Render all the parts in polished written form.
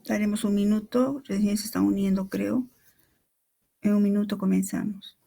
Daremos un minuto, recién se están uniendo, creo. En un minuto comenzamos.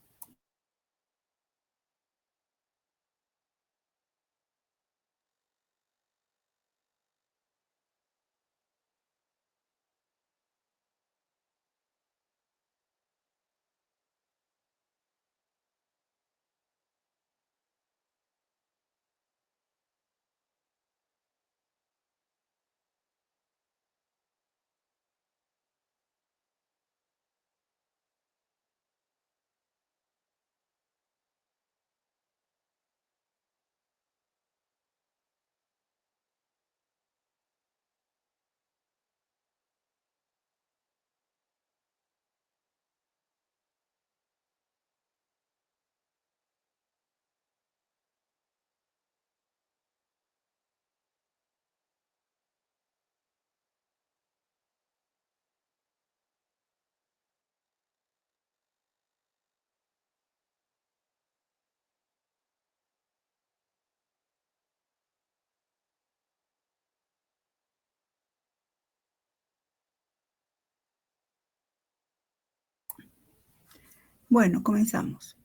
Bueno, comenzamos.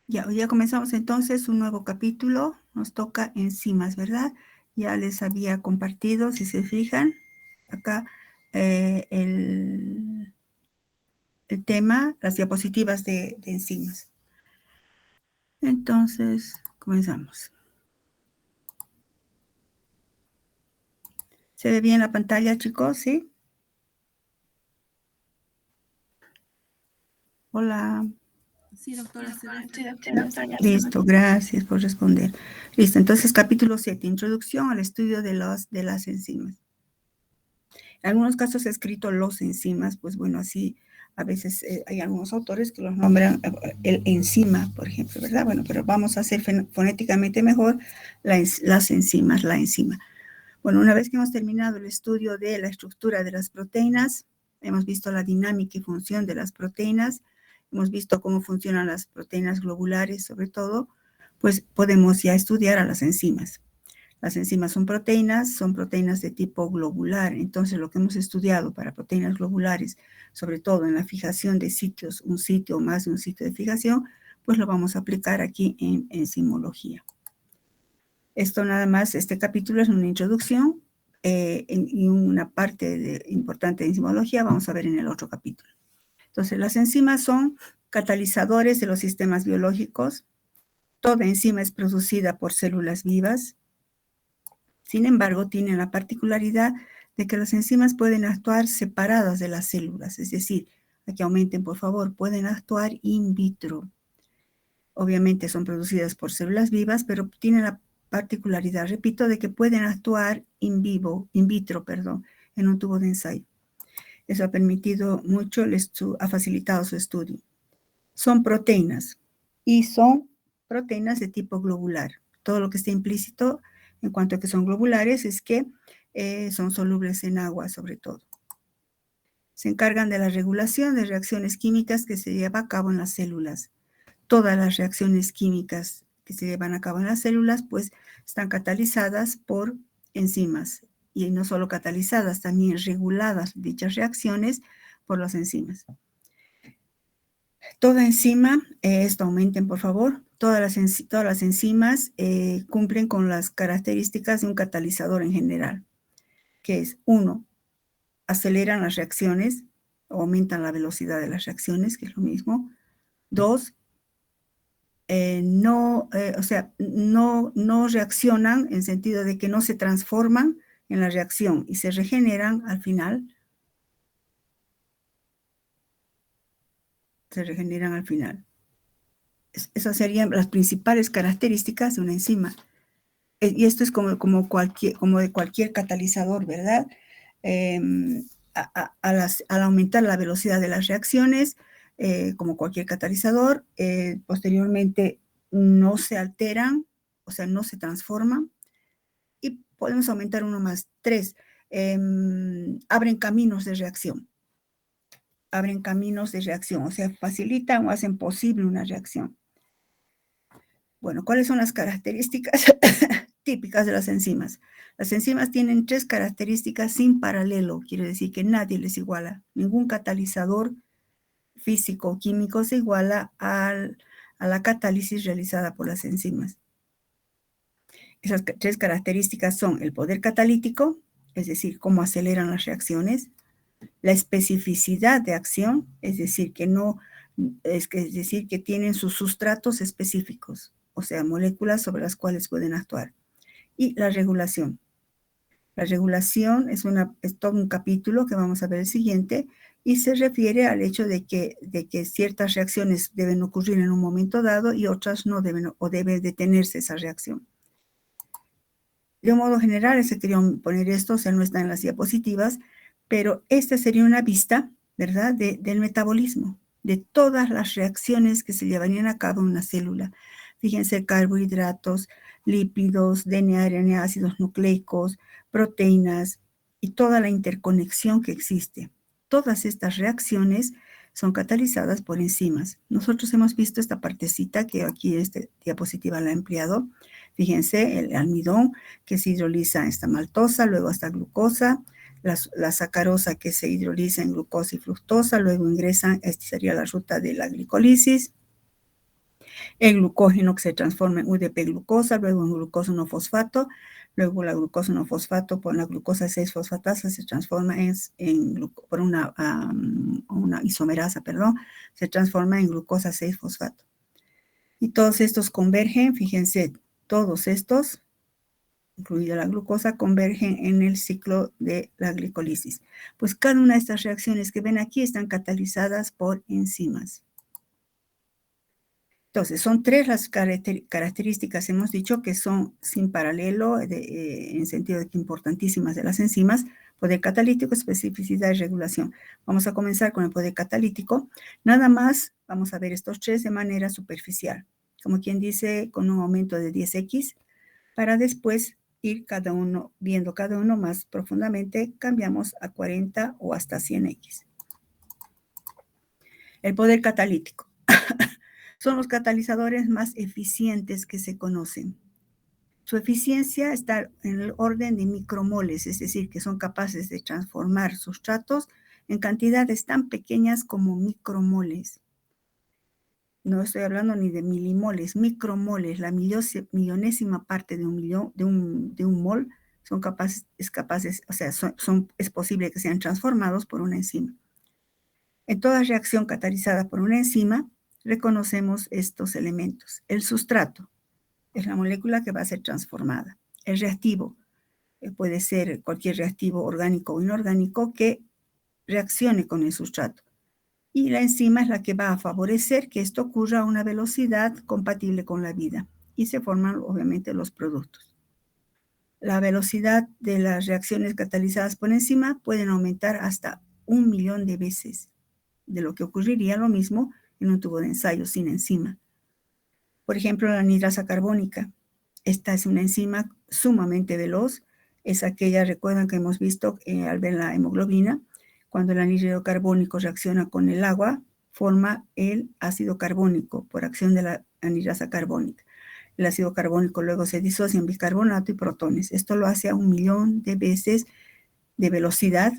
Ya, hoy ya comenzamos entonces un nuevo capítulo. Nos toca enzimas, ¿verdad? Ya les había compartido, si se fijan, acá el tema, las diapositivas de enzimas. Entonces, comenzamos. ¿Se ve bien la pantalla, chicos? ¿Sí? Hola. Sí, doctora. Listo, gracias por responder. Listo, entonces capítulo 7, introducción al estudio de las enzimas. En algunos casos he escrito los enzimas, pues bueno, así a veces hay algunos autores que los nombran el enzima, por ejemplo, ¿verdad? Bueno, pero vamos a hacer fonéticamente mejor las enzimas, la enzima. Bueno, una vez que hemos terminado el estudio de la estructura de las proteínas, hemos visto la dinámica y función de las proteínas, hemos visto cómo funcionan las proteínas globulares, sobre todo, pues podemos ya estudiar a las enzimas. Las enzimas son proteínas de tipo globular. Entonces, lo que hemos estudiado para proteínas globulares, sobre todo en la fijación de sitios, un sitio o más de un sitio de fijación, pues lo vamos a aplicar aquí en enzimología. Esto nada más, este capítulo es una introducción y una parte importante de enzimología vamos a ver en el otro capítulo. Entonces, las enzimas son catalizadores de los sistemas biológicos. Toda enzima es producida por células vivas. Sin embargo, tienen la particularidad de que las enzimas pueden actuar separadas de las células, es decir, aquí aumenten por favor, pueden actuar in vitro. Obviamente son producidas por células vivas, pero tienen la particularidad, repito, de que pueden actuar in vitro, en un tubo de ensayo. Eso ha permitido mucho, ha facilitado su estudio. Son proteínas y son proteínas de tipo globular. Todo lo que está implícito en cuanto a que son globulares es que son solubles en agua sobre todo. Se encargan de la regulación de reacciones químicas que se llevan a cabo en las células. Todas las reacciones químicas que se llevan a cabo en las células pues están catalizadas por enzimas y no solo catalizadas, también reguladas dichas reacciones por las enzimas. Toda enzima, esto aumenten por favor, todas las enzimas cumplen con las características de un catalizador en general, que es 1, aceleran las reacciones, o aumentan la velocidad de las reacciones, que es lo mismo. 2, no reaccionan en sentido de que no se transforman en la reacción y se regeneran al final. Esas serían las principales características de una enzima. Y esto es como de cualquier catalizador, ¿verdad? Al aumentar la velocidad de las reacciones, como cualquier catalizador, posteriormente no se alteran, o sea, no se transforman. Y podemos aumentar uno más. 3, abren caminos de reacción. abren caminos de reacción, o sea, facilitan o hacen posible una reacción. Bueno, ¿cuáles son las características típicas de las enzimas? Las enzimas tienen 3 características sin paralelo, quiere decir que nadie les iguala. Ningún catalizador físico o químico se iguala a la catálisis realizada por las enzimas. Esas 3 características son el poder catalítico, es decir, cómo aceleran las reacciones, la especificidad de acción, es decir, que tienen sus sustratos específicos, o sea, moléculas sobre las cuales pueden actuar. Y la regulación. La regulación es todo un capítulo que vamos a ver el siguiente y se refiere al hecho de que ciertas reacciones deben ocurrir en un momento dado y otras no deben o debe detenerse esa reacción. De un modo general, se quería poner esto, o sea, no está en las diapositivas, pero esta sería una vista, ¿verdad?, del metabolismo, de todas las reacciones que se llevarían a cabo en una célula. Fíjense, carbohidratos, lípidos, DNA, RNA, ácidos nucleicos, proteínas y toda la interconexión que existe. Todas estas reacciones son catalizadas por enzimas. Nosotros hemos visto esta partecita que aquí esta diapositiva la he empleado. Fíjense, el almidón que se hidroliza esta maltosa, luego esta glucosa, la sacarosa que se hidroliza en glucosa y fructosa, luego ingresan, esta sería la ruta de la glicolisis, el glucógeno que se transforma en UDP-glucosa, luego en glucosa 1-fosfato, luego la glucosa 1-fosfato por la glucosa 6-fosfatasa se transforma por una isomerasa, se transforma en glucosa 6-fosfato. Y todos estos convergen, fíjense, todos estos, incluida la glucosa, convergen en el ciclo de la glicolisis. Pues cada una de estas reacciones que ven aquí están catalizadas por enzimas. Entonces, son 3 las características, hemos dicho, que son sin paralelo, en sentido de que importantísimas de las enzimas: poder catalítico, especificidad y regulación. Vamos a comenzar con el poder catalítico. Nada más vamos a ver estos 3 de manera superficial, como quien dice, con un aumento de 10x, para después ir viendo cada uno más profundamente, cambiamos a 40 o hasta 100x. El poder catalítico. Son los catalizadores más eficientes que se conocen. Su eficiencia está en el orden de micromoles, es decir, que son capaces de transformar sustratos en cantidades tan pequeñas como micromoles. No estoy hablando ni de milimoles, micromoles, la millonésima parte de un mol es posible que sean transformados por una enzima. En toda reacción catalizada por una enzima, reconocemos estos elementos. El sustrato es la molécula que va a ser transformada. El reactivo puede ser cualquier reactivo orgánico o inorgánico que reaccione con el sustrato. Y la enzima es la que va a favorecer que esto ocurra a una velocidad compatible con la vida. Y se forman, obviamente, los productos. La velocidad de las reacciones catalizadas por enzima pueden aumentar hasta 1.000.000 de veces de lo que ocurriría lo mismo en un tubo de ensayo sin enzima. Por ejemplo, la anhidrasa carbónica. Esta es una enzima sumamente veloz. Es aquella, recuerdan que hemos visto al ver la hemoglobina, cuando el anhídrido carbónico reacciona con el agua, forma el ácido carbónico por acción de la anhidrasa carbónica. El ácido carbónico luego se disocia en bicarbonato y protones. Esto lo hace a 1.000.000 de veces de velocidad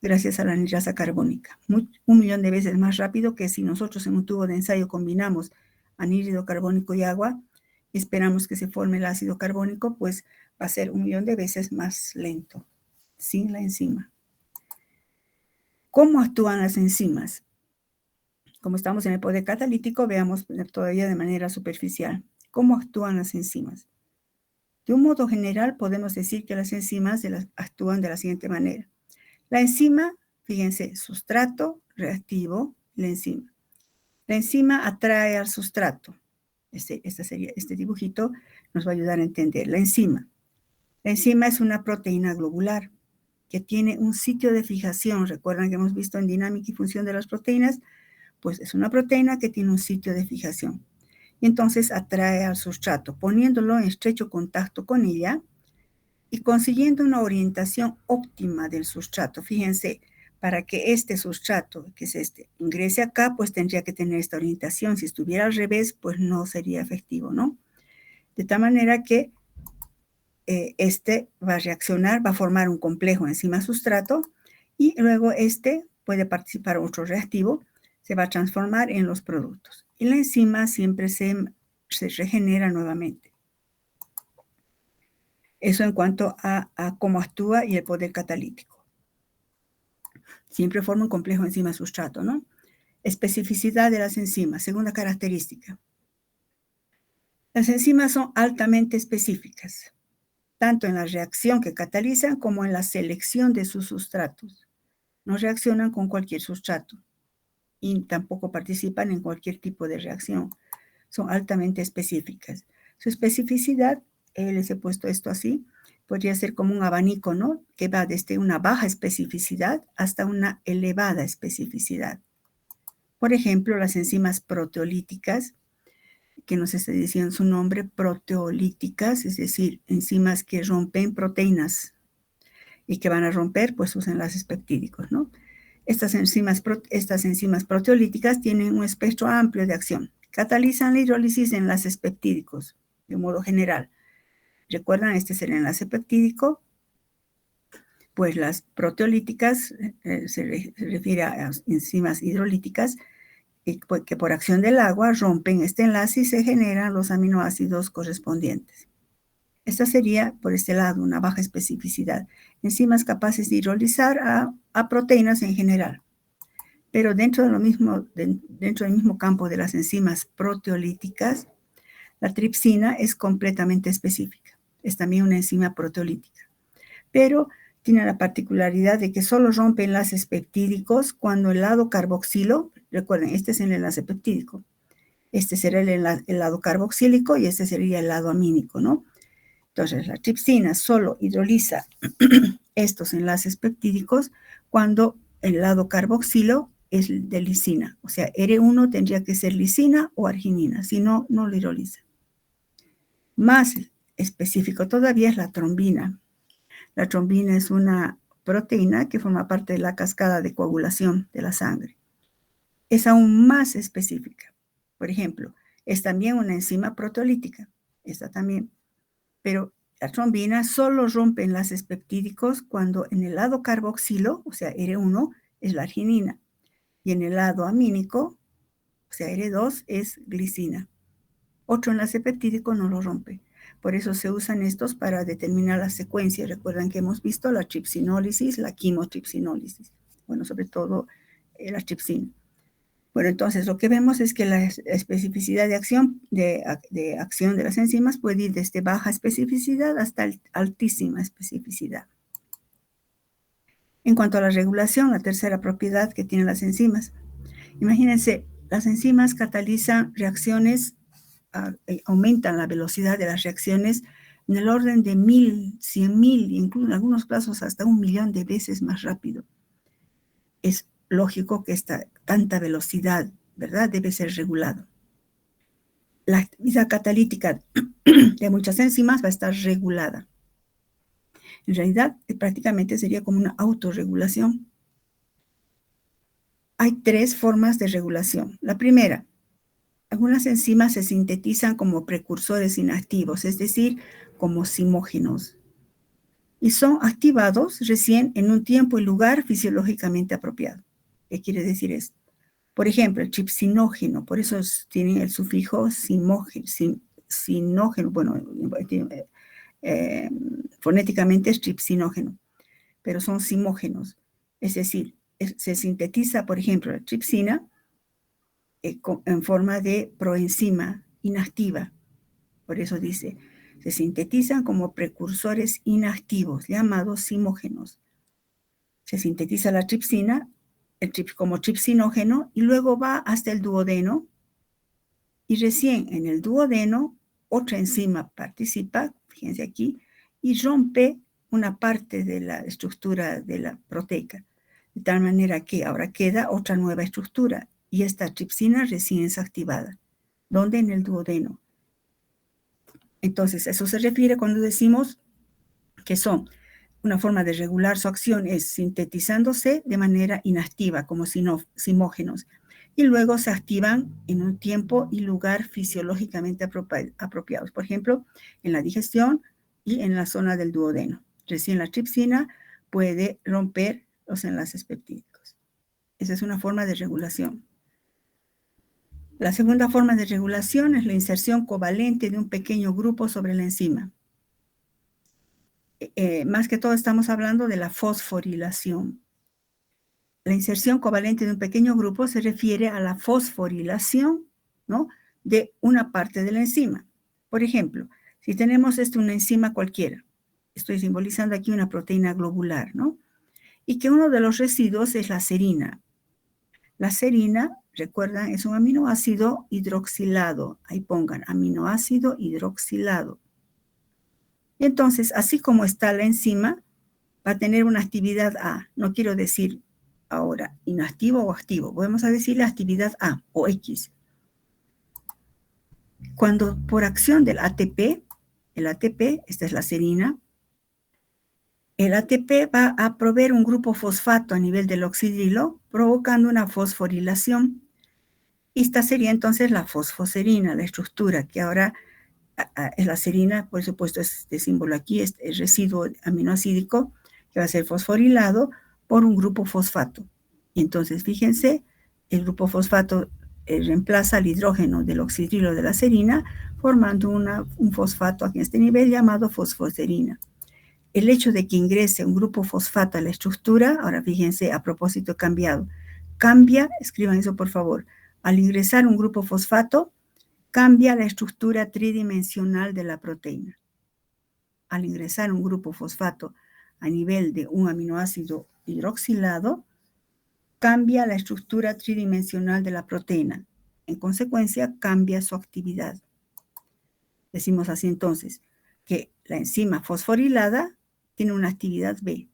gracias a la anhidrasa carbónica. 1.000.000 de veces más rápido que si nosotros en un tubo de ensayo combinamos anhídrido carbónico y agua, esperamos que se forme el ácido carbónico, pues va a ser 1.000.000 de veces más lento, sin la enzima. ¿Cómo actúan las enzimas? Como estamos en el poder catalítico, veamos todavía de manera superficial. ¿Cómo actúan las enzimas? De un modo general, podemos decir que las enzimas actúan de la siguiente manera. La enzima, fíjense, sustrato, reactivo, la enzima. La enzima atrae al sustrato. Este dibujito nos va a ayudar a entender. La enzima es una proteína globular que tiene un sitio de fijación. Recuerdan que hemos visto en dinámica y función de las proteínas, pues es una proteína que tiene un sitio de fijación. Y entonces atrae al sustrato, poniéndolo en estrecho contacto con ella y consiguiendo una orientación óptima del sustrato. Fíjense, para que este sustrato, que es este, ingrese acá, pues tendría que tener esta orientación. Si estuviera al revés, pues no sería efectivo, ¿no? De tal manera que este va a reaccionar, va a formar un complejo enzima-sustrato y luego este puede participar otro reactivo, se va a transformar en los productos. Y la enzima siempre se regenera nuevamente. Eso en cuanto a cómo actúa y el poder catalítico. Siempre forma un complejo enzima-sustrato, ¿no? Especificidad de las enzimas, segunda característica. Las enzimas son altamente específicas, tanto en la reacción que catalizan como en la selección de sus sustratos. No reaccionan con cualquier sustrato y tampoco participan en cualquier tipo de reacción. Son altamente específicas. Su especificidad, les he puesto esto así, podría ser como un abanico, ¿no? Que va desde una baja especificidad hasta una elevada especificidad. Por ejemplo, las enzimas proteolíticas, que no sé si decían su nombre, proteolíticas, es decir, enzimas que rompen proteínas y que van a romper, pues sus enlaces peptídicos, ¿no? Estas enzimas proteolíticas tienen un espectro amplio de acción. Catalizan la hidrólisis de enlaces peptídicos, de modo general. ¿Recuerdan? Este es el enlace peptídico. Pues las proteolíticas se refiere a enzimas hidrolíticas que por acción del agua rompen este enlace y se generan los aminoácidos correspondientes. Esta sería, por este lado, una baja especificidad. Enzimas capaces de hidrolizar a proteínas en general. Pero dentro del mismo campo de las enzimas proteolíticas, la tripsina es completamente específica. Es también una enzima proteolítica. Pero tiene la particularidad de que solo rompe enlaces peptídicos cuando el lado carboxilo, recuerden, este es el enlace peptídico, este será el lado carboxílico y este sería el lado amínico, ¿no? Entonces, la tripsina solo hidroliza estos enlaces peptídicos cuando el lado carboxilo es de lisina. O sea, R1 tendría que ser lisina o arginina, si no, no lo hidroliza. Más específico todavía es la trombina. La trombina es una proteína que forma parte de la cascada de coagulación de la sangre. Es aún más específica. Por ejemplo, es también una enzima proteolítica. Esta también. Pero la trombina solo rompe enlaces peptídicos cuando en el lado carboxilo, o sea, R1, es la arginina. Y en el lado amínico, o sea, R2, es glicina. Otro enlace peptídico no lo rompe. Por eso se usan estos para determinar la secuencia. Recuerdan que hemos visto la tripsinólisis, la quimotripsinólisis. Bueno, sobre todo la tripsina. Bueno, entonces lo que vemos es que la especificidad de acción de las enzimas puede ir desde baja especificidad hasta altísima especificidad. En cuanto a la regulación, la tercera propiedad que tienen las enzimas. Imagínense, las enzimas catalizan reacciones, aumentan la velocidad de las reacciones en el orden de 1000, 100,000, incluso en algunos casos hasta 1,000,000 de veces más rápido. Es lógico que tanta velocidad, ¿verdad?, debe ser regulado. La actividad catalítica de muchas enzimas va a estar regulada. En realidad, prácticamente sería como una autorregulación. Hay 3 formas de regulación. La primera, algunas enzimas se sintetizan como precursores inactivos, es decir, como simógenos, y son activados recién en un tiempo y lugar fisiológicamente apropiado. ¿Qué quiere decir esto? Por ejemplo, el tripsinógeno, por eso tiene el sufijo sinógeno, bueno, fonéticamente es tripsinógeno, pero son simógenos, es decir, se sintetiza, por ejemplo, la tripsina en forma de proenzima inactiva. Por eso dice, se sintetizan como precursores inactivos, llamados simógenos. Se sintetiza la tripsina como tripsinógeno y luego va hasta el duodeno y recién en el duodeno otra enzima participa, fíjense aquí, y rompe una parte de la estructura de la proteica, de tal manera que ahora queda otra nueva estructura y esta tripsina recién es activada. ¿Dónde? En el duodeno. Entonces, eso se refiere cuando decimos que son Una forma de regular su acción es sintetizándose de manera inactiva, como simógenos, y luego se activan en un tiempo y lugar fisiológicamente apropiados. Por ejemplo, en la digestión y en la zona del duodeno. Recién la tripsina puede romper los enlaces peptídicos. Esa es una forma de regulación. La segunda forma de regulación es la inserción covalente de un pequeño grupo sobre la enzima. Más que todo estamos hablando de la fosforilación. La inserción covalente de un pequeño grupo se refiere a la fosforilación, ¿no?, de una parte de la enzima. Por ejemplo, si tenemos una enzima cualquiera, estoy simbolizando aquí una proteína globular, ¿no?, y que uno de los residuos es la serina. La serina, recuerdan, es un aminoácido hidroxilado. Ahí pongan, aminoácido hidroxilado. Entonces, así como está la enzima, va a tener una actividad A. No quiero decir ahora inactivo o activo. Podemos decirle actividad A o X. Cuando por acción del ATP, el ATP, esta es la serina, el ATP va a proveer un grupo fosfato a nivel del oxidrilo, provocando una fosforilación. Y esta sería entonces la fosfoserina, la estructura, que ahora es la serina, por supuesto, este símbolo aquí es el residuo aminoácidico que va a ser fosforilado por un grupo fosfato. Entonces, fíjense, el grupo fosfato reemplaza el hidrógeno del oxidrilo de la serina, formando un fosfato aquí en este nivel llamado fosfoserina. El hecho de que ingrese un grupo fosfato a la estructura, ahora fíjense, a propósito cambiado, cambia, escriban eso por favor, al ingresar un grupo fosfato, cambia la estructura tridimensional de la proteína. Al ingresar un grupo fosfato a nivel de un aminoácido hidroxilado, cambia la estructura tridimensional de la proteína. En consecuencia, cambia su actividad. Decimos así entonces, que la enzima fosforilada tiene una actividad B,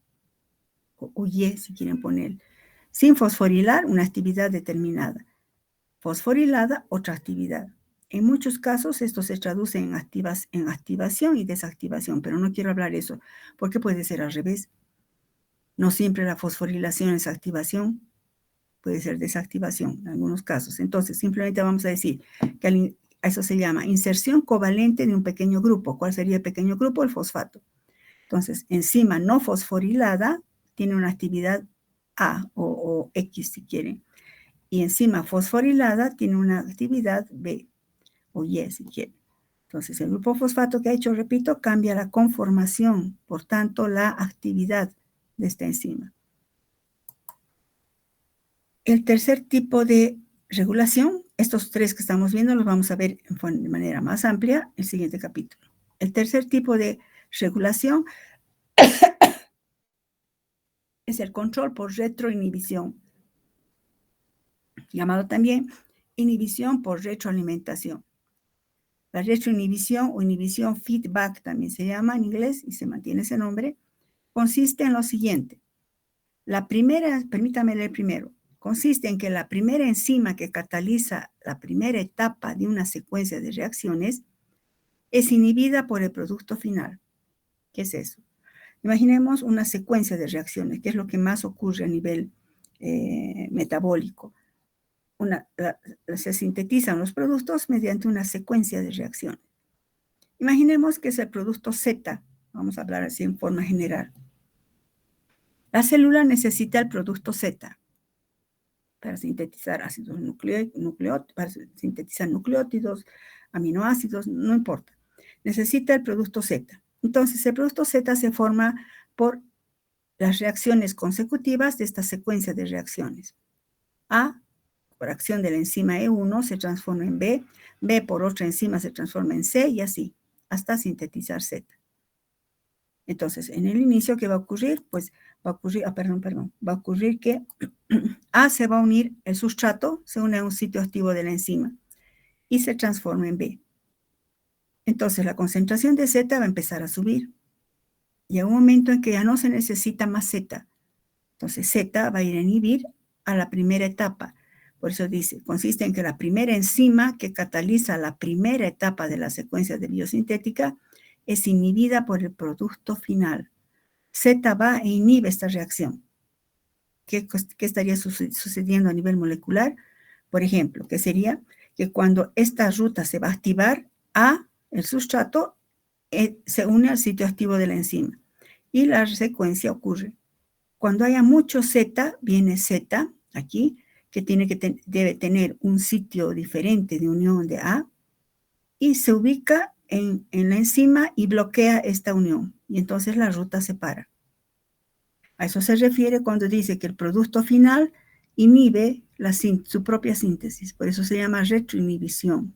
o Y si quieren poner. Sin fosforilar, una actividad determinada. Fosforilada, otra actividad. En muchos casos esto se traduce en activación y desactivación, pero no quiero hablar de eso, porque puede ser al revés. No siempre la fosforilación es activación, puede ser desactivación en algunos casos. Entonces, simplemente vamos a decir que eso se llama inserción covalente de un pequeño grupo. ¿Cuál sería el pequeño grupo? El fosfato. Entonces, enzima no fosforilada tiene una actividad A o X si quieren. Y enzima fosforilada tiene una actividad B o Y si quieren. Entonces, el grupo fosfato que ha hecho, repito, cambia la conformación, por tanto, la actividad de esta enzima. El tercer tipo de regulación, estos tres que estamos viendo los vamos a ver de manera más amplia en el siguiente capítulo. El tercer tipo de regulación es el control por retroinhibición, llamado también inhibición por retroalimentación. La retroinhibición o inhibición feedback también se llama en inglés y se mantiene ese nombre, consiste en lo siguiente. La primera, permítame leer primero, consiste en que la primera enzima que cataliza la primera etapa de una secuencia de reacciones es inhibida por el producto final. ¿Qué es eso? Imaginemos una secuencia de reacciones, que es lo que más ocurre a nivel metabólico. Se sintetizan los productos mediante una secuencia de reacciones. Imaginemos que es el producto Z, vamos a hablar así en forma general. La célula necesita el producto Z para sintetizar ácidos para sintetizar nucleótidos, aminoácidos, no importa. Necesita el producto Z. Entonces, el producto Z se forma por las reacciones consecutivas de esta secuencia de reacciones. A, por acción de la enzima E1, se transforma en B, B por otra enzima se transforma en C y así, hasta sintetizar Z. Entonces, en el inicio, ¿qué va a ocurrir? Pues va a ocurrir que A se va a unir, el sustrato se une a un sitio activo de la enzima y se transforma en B. Entonces, la concentración de Z va a empezar a subir. Y a un momento en que ya no se necesita más Z. Entonces, Z va a ir a inhibir a la primera etapa. Por eso dice, consiste en que la primera enzima que cataliza la primera etapa de la secuencia de biosintética es inhibida por el producto final. Z va e inhibe esta reacción. ¿Qué estaría sucediendo a nivel molecular? Por ejemplo, que sería que cuando esta ruta se va a activar, el sustrato se une al sitio activo de la enzima. Y la secuencia ocurre. Cuando haya mucho Z, viene Z aquí, que debe tener un sitio diferente de unión de A, y se ubica en la enzima y bloquea esta unión. Y entonces la ruta se para. A eso se refiere cuando dice que el producto final inhibe su propia síntesis. Por eso se llama retroinhibición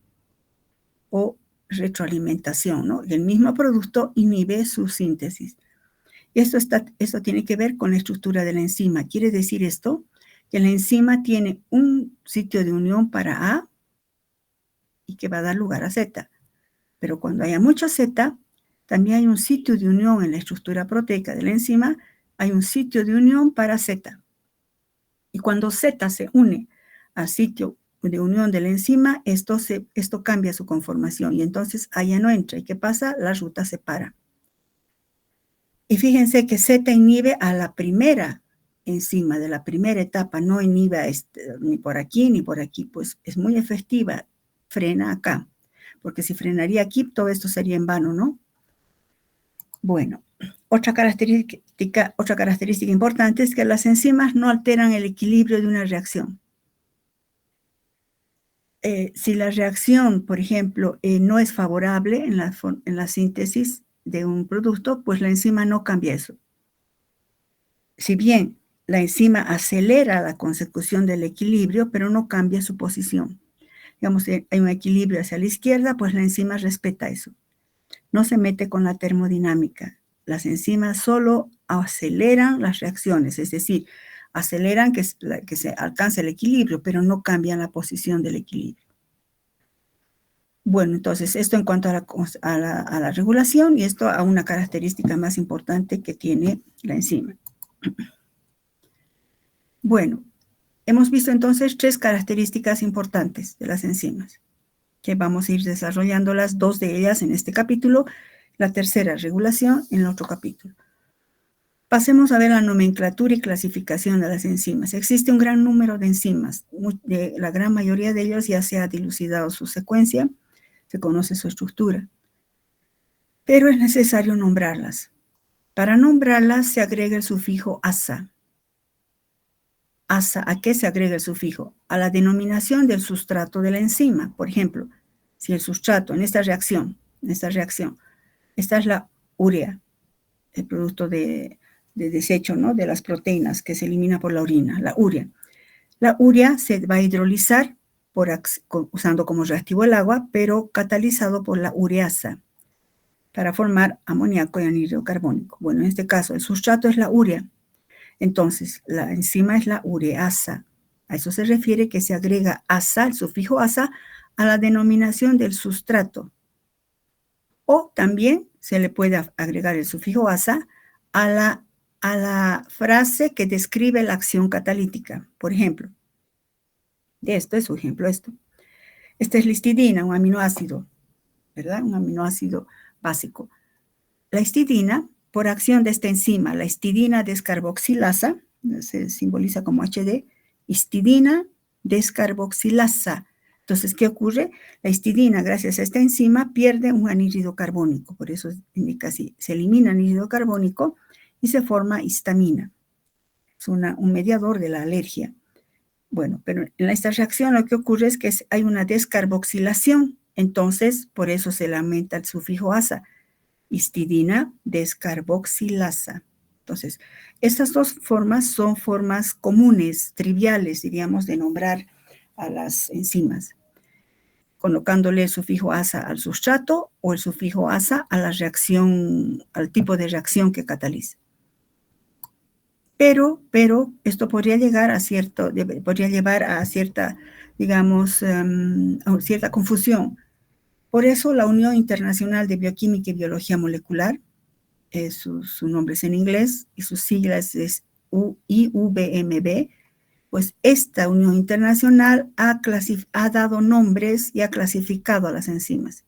o retroalimentación, ¿no? El mismo producto inhibe su síntesis. Y esto tiene que ver con la estructura de la enzima. Quiere decir esto, que la enzima tiene un sitio de unión para A y que va a dar lugar a Z. Pero cuando haya mucho Z, también hay un sitio de unión en la estructura proteica de la enzima, hay un sitio de unión para Z. Y cuando Z se une al sitio de unión de la enzima, esto cambia su conformación y entonces allá no entra. ¿Y qué pasa? La ruta se para. Y fíjense que Z inhibe a la primera enzima de la primera etapa, no inhibe ni por aquí ni por aquí, pues es muy efectiva, frena acá, porque si frenaría aquí, todo esto sería en vano, ¿no? Bueno, otra característica importante es que las enzimas no alteran el equilibrio de una reacción. Si la reacción, por ejemplo, no es favorable en la síntesis de un producto, pues la enzima no cambia eso. Si bien la enzima acelera la consecución del equilibrio, pero no cambia su posición. Digamos, si hay un equilibrio hacia la izquierda, pues la enzima respeta eso. No se mete con la termodinámica. Las enzimas solo aceleran las reacciones, es decir, aceleran que se alcance el equilibrio, pero no cambian la posición del equilibrio. Bueno, entonces esto en cuanto a la regulación y esto a una característica más importante que tiene la enzima. Bueno, hemos visto entonces 3 características importantes de las enzimas, que vamos a ir desarrollándolas, 2 de ellas en este capítulo, la tercera, regulación, en el otro capítulo. Pasemos a ver la nomenclatura y clasificación de las enzimas. Existe un gran número de enzimas, la gran mayoría de ellos ya se ha dilucidado su secuencia, se conoce su estructura, pero es necesario nombrarlas. Para nombrarlas se agrega el sufijo asa. ¿A qué se agrega el sufijo? A la denominación del sustrato de la enzima. Por ejemplo, si el sustrato en esta reacción, esta es la urea, el producto de desecho, ¿no?, de las proteínas que se elimina por la orina, la urea. La urea se va a hidrolizar usando como reactivo el agua, pero catalizado por la ureasa para formar amoníaco y anhídrido carbónico. Bueno, en este caso el sustrato es la urea. Entonces, la enzima es la ureasa. A eso se refiere que se agrega asa, el sufijo asa, a la denominación del sustrato. O también se le puede agregar el sufijo asa a la frase que describe la acción catalítica. Por ejemplo, de esto es su ejemplo esto. Esta es la histidina, un aminoácido, ¿verdad? Un aminoácido básico. La histidina, por acción de esta enzima, la histidina descarboxilasa, se simboliza como HD, histidina descarboxilasa. Entonces, ¿qué ocurre? La histidina, gracias a esta enzima, pierde un anhídrido carbónico. Por eso indica así. Se elimina anhídrido carbónico y se forma histamina. Es un mediador de la alergia. Bueno, pero en esta reacción lo que ocurre es que hay una descarboxilación. Entonces, por eso se le aumenta el sufijo asa. Histidina descarboxilasa. Entonces, estas 2 formas son formas comunes, triviales, diríamos, de nombrar a las enzimas, colocándole el sufijo asa al sustrato o el sufijo asa a la reacción, al tipo de reacción que cataliza. Pero esto podría llevar a cierta, digamos, a cierta confusión. Por eso la Unión Internacional de Bioquímica y Biología Molecular, su nombre es en inglés y sus siglas es IUBMB, pues esta Unión Internacional ha dado nombres y ha clasificado a las enzimas.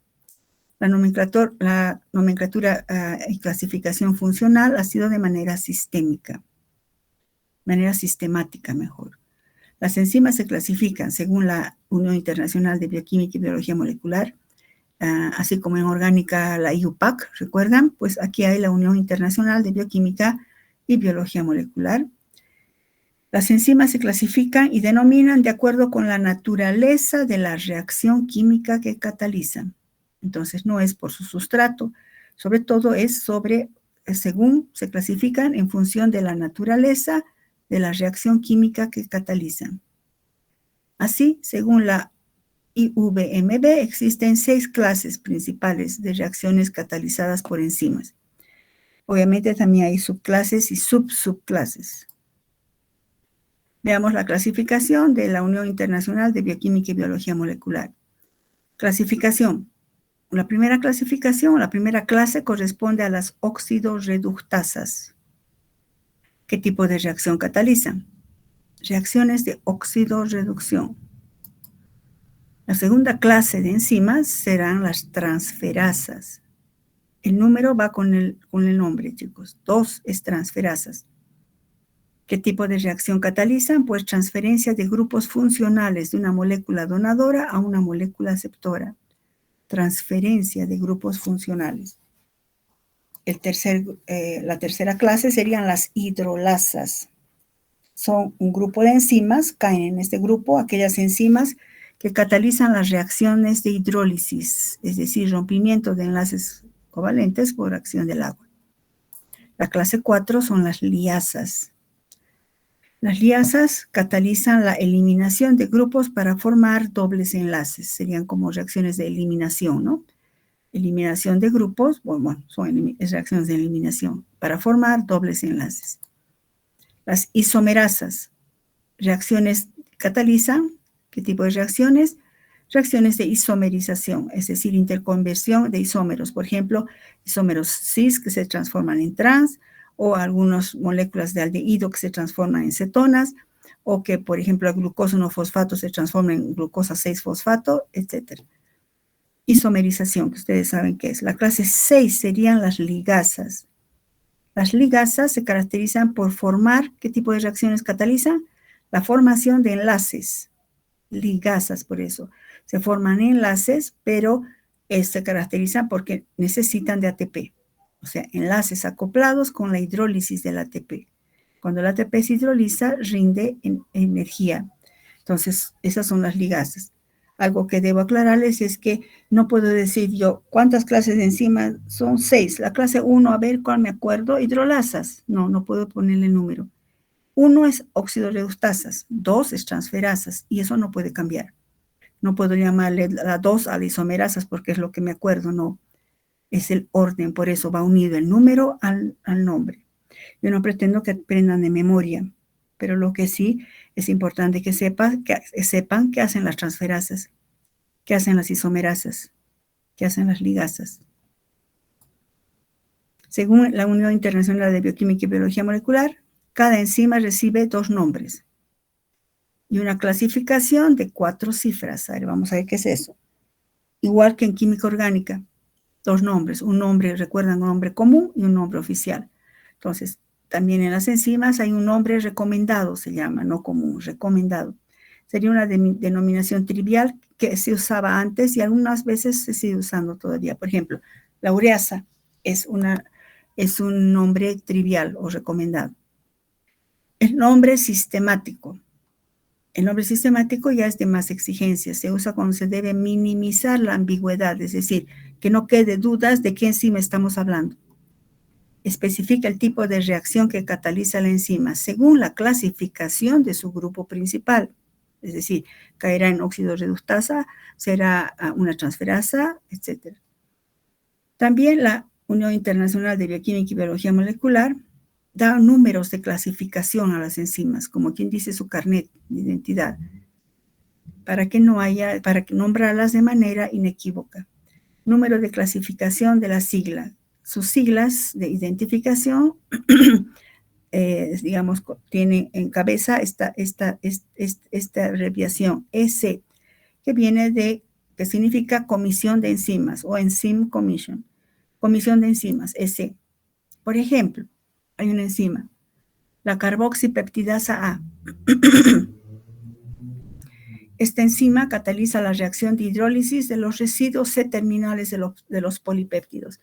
La nomenclatura y clasificación funcional ha sido de manera sistemática mejor. Las enzimas se clasifican según la Unión Internacional de Bioquímica y Biología Molecular, así como en orgánica la IUPAC, ¿recuerdan? Pues aquí hay la Unión Internacional de Bioquímica y Biología Molecular. Las enzimas se clasifican y denominan de acuerdo con la naturaleza de la reacción química que catalizan. Entonces, no es por su sustrato, sobre todo es según se clasifican en función de la naturaleza de la reacción química que catalizan. Así, según la IUVMB, existen 6 clases principales de reacciones catalizadas por enzimas. Obviamente también hay subclases y subclases. Veamos la clasificación de la Unión Internacional de Bioquímica y Biología Molecular. Clasificación. La primera clasificación, la primera clase corresponde a las oxidorreductasas. ¿Qué tipo de reacción catalizan? Reacciones de oxidorreducción. La segunda clase de enzimas serán las transferasas. El número va con el nombre, chicos. 2 es transferasas. ¿Qué tipo de reacción catalizan? Pues transferencia de grupos funcionales de una molécula donadora a una molécula aceptora. Transferencia de grupos funcionales. La tercera clase serían las hidrolasas. Son un grupo de enzimas, caen en este grupo aquellas enzimas que catalizan las reacciones de hidrólisis, es decir, rompimiento de enlaces covalentes por acción del agua. La clase 4 son las liasas. Las liasas catalizan la eliminación de grupos para formar dobles enlaces. Serían como reacciones de eliminación, ¿no? Eliminación de grupos, bueno, son reacciones de eliminación para formar dobles enlaces. Las isomerasas, reacciones catalizan, ¿qué tipo de reacciones? Reacciones de isomerización, es decir, interconversión de isómeros. Por ejemplo, isómeros cis que se transforman en trans, o algunas moléculas de aldehído que se transforman en cetonas, o que, por ejemplo, el glucosa 1-fosfato se transforma en glucosa 6-fosfato, etc. Isomerización, que ustedes saben qué es. La clase 6 serían las ligasas. Las ligasas se caracterizan por formar, ¿qué tipo de reacciones catalizan? La formación de enlaces. Ligasas, por eso. Se forman enlaces, pero se caracterizan porque necesitan de ATP. O sea, enlaces acoplados con la hidrólisis del ATP. Cuando el ATP se hidroliza, rinde energía. Entonces, esas son las ligasas. Algo que debo aclararles es que no puedo decir yo cuántas clases de enzimas son 6. La clase 1, a ver cuál me acuerdo, hidrolasas. No puedo ponerle número. 1 es oxidorreductasas, 2 es transferasas y eso no puede cambiar. No puedo llamarle la 2 a las isomerasas porque es lo que me acuerdo, no. Es el orden, por eso va unido el número al nombre. Yo no pretendo que aprendan de memoria, pero lo que sí es importante que sepan qué hacen las transferasas, qué hacen las isomerasas, qué hacen las ligasas. Según la Unión Internacional de Bioquímica y Biología Molecular, cada enzima recibe 2 nombres y una clasificación de 4 cifras. A ver, vamos a ver qué es eso. Igual que en química orgánica, 2 nombres. Un nombre, recuerdan, un nombre común y un nombre oficial. Entonces, también en las enzimas hay un nombre recomendado, se llama, no común, recomendado. Sería una denominación trivial que se usaba antes y algunas veces se sigue usando todavía. Por ejemplo, la ureasa es un nombre trivial o recomendado. El nombre sistemático. El nombre sistemático ya es de más exigencia. Se usa cuando se debe minimizar la ambigüedad, es decir, que no quede dudas de qué enzima estamos hablando. Especifica el tipo de reacción que cataliza la enzima según la clasificación de su grupo principal. Es decir, caerá en óxido reductasa, será una transferasa, etc. También la Unión Internacional de Bioquímica y Biología Molecular da números de clasificación a las enzimas, como quien dice su carnet de identidad, para que nombrarlas de manera inequívoca. Número de clasificación de la sigla. Sus siglas de identificación, digamos, tienen en cabeza esta abreviación EC, que viene de que significa comisión de enzimas o Enzyme Commission, comisión de enzimas, EC. Por ejemplo, hay una enzima, la carboxipeptidasa A. Esta enzima cataliza la reacción de hidrólisis de los residuos C-terminales de los polipéptidos.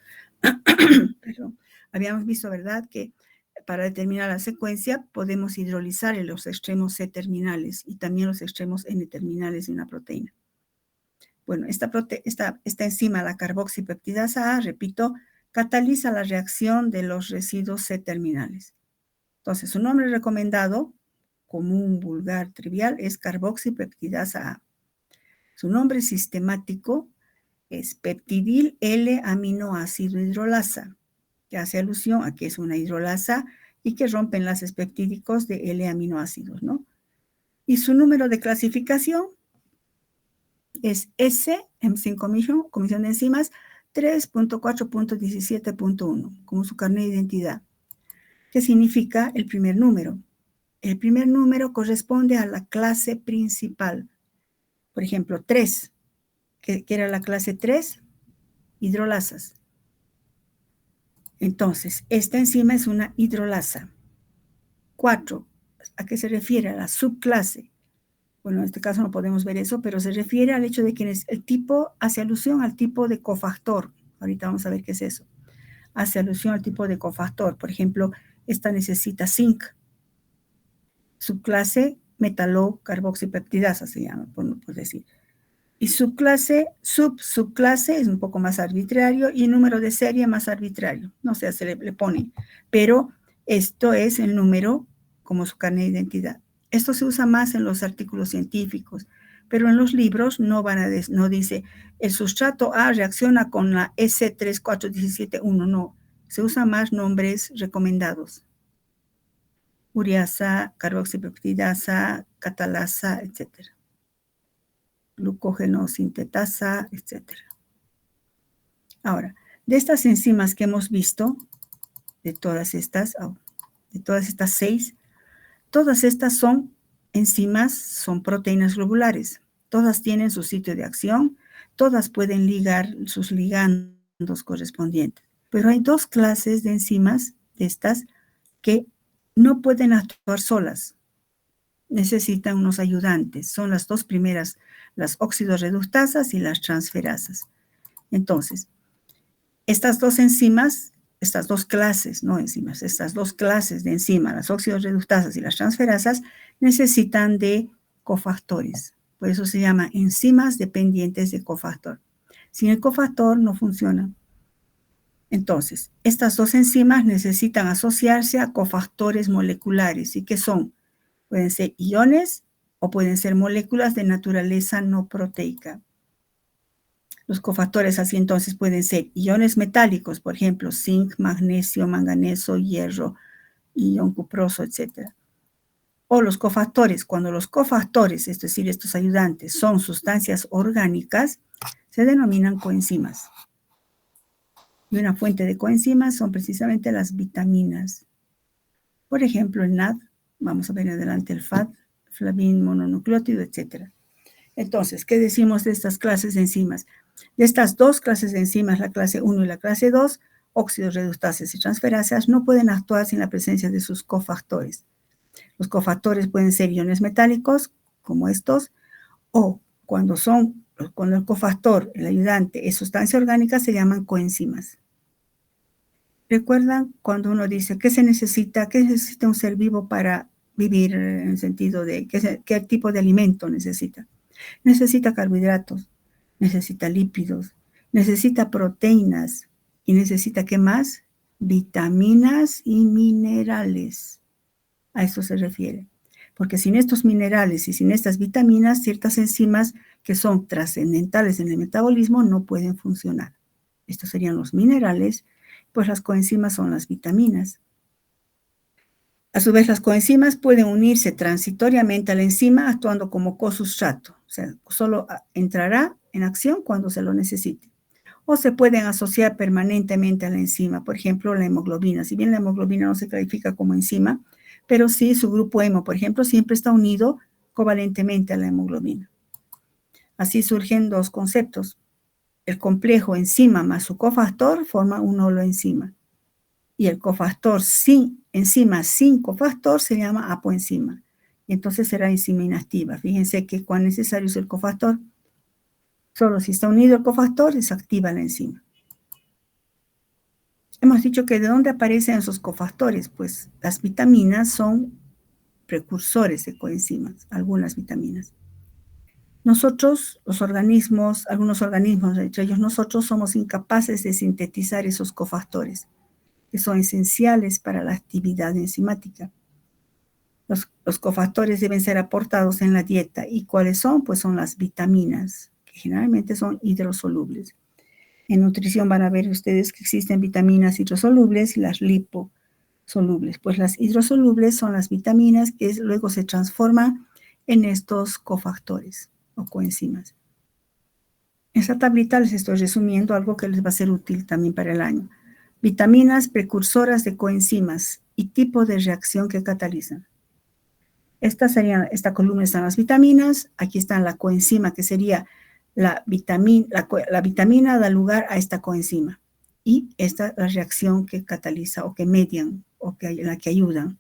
Perdón. Habíamos visto, ¿verdad?, que para determinar la secuencia podemos hidrolizar en los extremos C-terminales y también los extremos N-terminales de una proteína. Bueno, esta enzima, la carboxipeptidasa A, repito, cataliza la reacción de los residuos C-terminales. Entonces, su nombre recomendado, común, vulgar, trivial, es carboxipeptidasa A. Su nombre sistemático es peptidil L-aminoácido hidrolasa, que hace alusión a que es una hidrolasa y que rompe enlaces peptídicos de L-aminoácidos, ¿no? Y su número de clasificación es S, Enzyme Comisión de Enzimas, 3.4.17.1, como su carnet de identidad, que significa el primer número. El primer número corresponde a la clase principal. Por ejemplo, 3, que era la clase 3, hidrolasas. Entonces, esta enzima es una hidrolasa. 4, ¿a qué se refiere? A la subclase. Bueno, en este caso no podemos ver eso, pero se refiere al hecho de que el tipo hace alusión al tipo de cofactor. Ahorita vamos a ver qué es eso. Hace alusión al tipo de cofactor. Por ejemplo, esta necesita zinc. Subclase metalocarboxipeptidasa se llama, por decir. Y subclase es un poco más arbitrario y número de serie más arbitrario. No sé, se le pone. Pero esto es el número como su carnet de identidad. Esto se usa más en los artículos científicos, pero en los libros no dice el sustrato A reacciona con la S34117, no. Se usan más nombres recomendados. Ureasa, carboxipeptidasa, catalasa, etc. Glucogenosintetasa, etc. Ahora, de estas enzimas que hemos visto, de todas estas 6, todas estas son enzimas, son proteínas globulares. Todas tienen su sitio de acción, todas pueden ligar sus ligandos correspondientes. Pero hay 2 clases de enzimas de estas que no pueden actuar solas. Necesitan unos ayudantes. Son las 2 primeras, las oxidorreductasas y las transferasas. Entonces, estas 2 enzimas, estas 2 clases, no enzimas, estas 2 clases de enzimas, las oxidorreductasas y las transferasas, necesitan de cofactores. Por eso se llama enzimas dependientes de cofactor. Sin el cofactor no funciona. Entonces, estas 2 enzimas necesitan asociarse a cofactores moleculares. ¿Y qué son? Pueden ser iones o pueden ser moléculas de naturaleza no proteica. Los cofactores así entonces pueden ser iones metálicos, por ejemplo, zinc, magnesio, manganeso, hierro, ion cuproso, etc. O los cofactores, cuando los cofactores, es decir, estos ayudantes, son sustancias orgánicas, se denominan coenzimas. Y una fuente de coenzimas son precisamente las vitaminas. Por ejemplo, el NAD, vamos a ver en adelante el FAD, flavin mononucleótido, etc. Entonces, ¿qué decimos de estas clases de enzimas? De estas 2 clases de enzimas, la clase 1 y la clase 2, óxidos reductasas y transferasas, no pueden actuar sin la presencia de sus cofactores. Los cofactores pueden ser iones metálicos, como estos, o cuando el cofactor, el ayudante, es sustancia orgánica, se llaman coenzimas. ¿Recuerdan cuando uno dice qué se necesita? ¿Qué necesita un ser vivo para vivir en el sentido de qué tipo de alimento necesita? Necesita carbohidratos, necesita lípidos, necesita proteínas y necesita, ¿qué más? Vitaminas y minerales. A eso se refiere. Porque sin estos minerales y sin estas vitaminas, ciertas enzimas que son trascendentales en el metabolismo no pueden funcionar. Estos serían los minerales, pues las coenzimas son las vitaminas. A su vez, las coenzimas pueden unirse transitoriamente a la enzima actuando como cosustrato. O sea, solo entrará en acción cuando se lo necesite. O se pueden asociar permanentemente a la enzima. Por ejemplo, la hemoglobina. Si bien la hemoglobina no se califica como enzima, pero sí su grupo hemo, por ejemplo, siempre está unido covalentemente a la hemoglobina. Así surgen dos conceptos. El complejo enzima más su cofactor forma un holoenzima. Y el cofactor sin enzima sin cofactor se llama apoenzima. Y entonces será enzima inactiva. Fíjense que cuán necesario es el cofactor. Solo si está unido el cofactor, se activa la enzima. Hemos dicho que ¿de dónde aparecen esos cofactores? Pues las vitaminas son precursores de coenzimas, algunas vitaminas. Nosotros, los organismos, algunos organismos, entre ellos nosotros, somos incapaces de sintetizar esos cofactores, que son esenciales para la actividad enzimática. Los cofactores deben ser aportados en la dieta. ¿Y cuáles son? Pues son las vitaminas, que generalmente son hidrosolubles. En nutrición van a ver ustedes que existen vitaminas hidrosolubles y las liposolubles. Pues las hidrosolubles son las vitaminas que luego se transforman en estos cofactores o coenzimas. En esta tablita les estoy resumiendo algo que les va a ser útil también para el año. Vitaminas precursoras de coenzimas y tipo de reacción que catalizan. Esta columna están las vitaminas, aquí está la coenzima que sería la vitamina da lugar a esta coenzima y esta es la reacción que cataliza o que median o la que ayudan.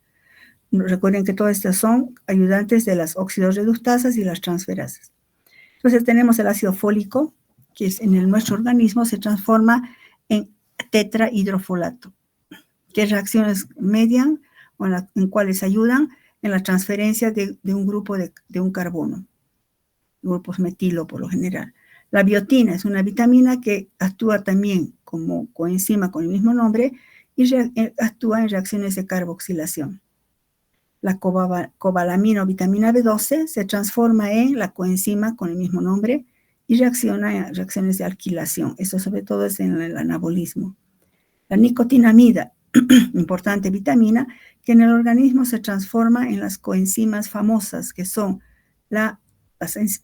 Recuerden que todas estas son ayudantes de las oxidorreductasas y las transferasas. Entonces tenemos el ácido fólico, que es en nuestro organismo se transforma en tetrahidrofolato. ¿Qué reacciones median o en cuáles ayudan? En la transferencia de un grupo de un carbono, grupos metilo por lo general. La biotina es una vitamina que actúa también como coenzima con el mismo nombre y actúa en reacciones de carboxilación. La cobalamina o vitamina B12 se transforma en la coenzima con el mismo nombre y reacciona en reacciones de alquilación. Esto sobre todo es en el anabolismo. La nicotinamida, importante vitamina, que en el organismo se transforma en las coenzimas famosas, que son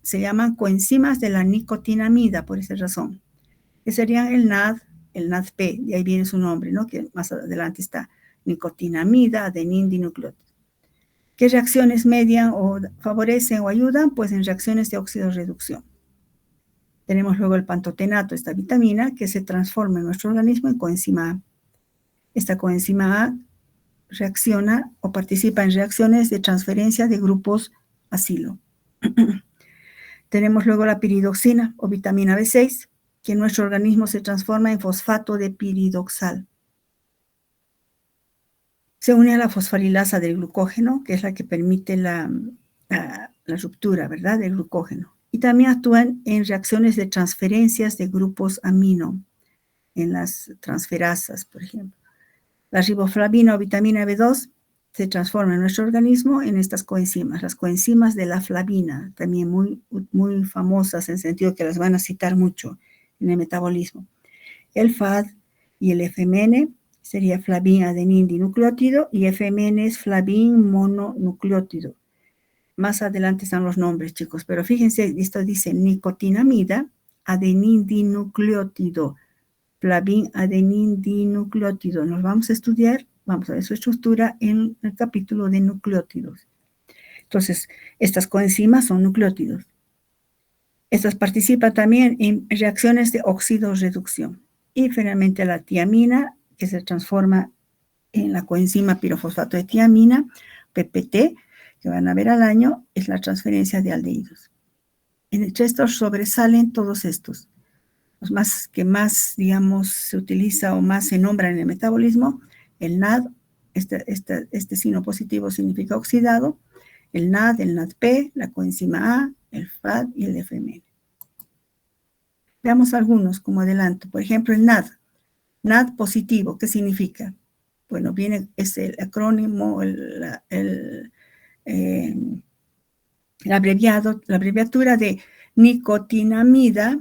se llaman coenzimas de la nicotinamida, por esa razón, que serían el NADP, de ahí viene su nombre, ¿no? Que más adelante está nicotinamida, adenindinucleótido. ¿Qué reacciones median o favorecen o ayudan? Pues en reacciones de oxidorreducción. Tenemos luego el pantotenato, esta vitamina, que se transforma en nuestro organismo en coenzima A. Esta coenzima A reacciona o participa en reacciones de transferencia de grupos acilo. Tenemos luego la piridoxina o vitamina B6, que en nuestro organismo se transforma en fosfato de piridoxal. Se une a la fosfarilasa del glucógeno, que es la que permite la ruptura, ¿verdad?, del glucógeno. Y también actúan en reacciones de transferencias de grupos amino, en las transferasas, por ejemplo. La riboflavina o vitamina B2 se transforma en nuestro organismo en estas coenzimas, las coenzimas de la flavina, también muy, muy famosas en el sentido que las van a citar mucho en el metabolismo. El FAD y el FMN sería flavin adenin dinucleótido y FMN es flavin mononucleótido. Más adelante están los nombres, chicos, pero fíjense, esto dice nicotinamida, adenin dinucleótido, flavin adenin dinucleótido. Nos vamos a estudiar, vamos a ver su estructura en el capítulo de nucleótidos. Entonces, estas coenzimas son nucleótidos. Estas participan también en reacciones de oxidorreducción. Y finalmente la tiamina, que se transforma en la coenzima pirofosfato de tiamina, PPT, que van a ver al año, es la transferencia de aldehídos. Entre estos sobresalen todos estos. Los que más, digamos, se utiliza o más se nombra en el metabolismo, el NAD, este signo positivo significa oxidado, el NAD, el NADP, la coenzima A, el FAD y el FMN. Veamos algunos como adelanto. Por ejemplo, el NAD. NAD positivo, ¿qué significa? Bueno, es el acrónimo, la abreviatura de nicotinamida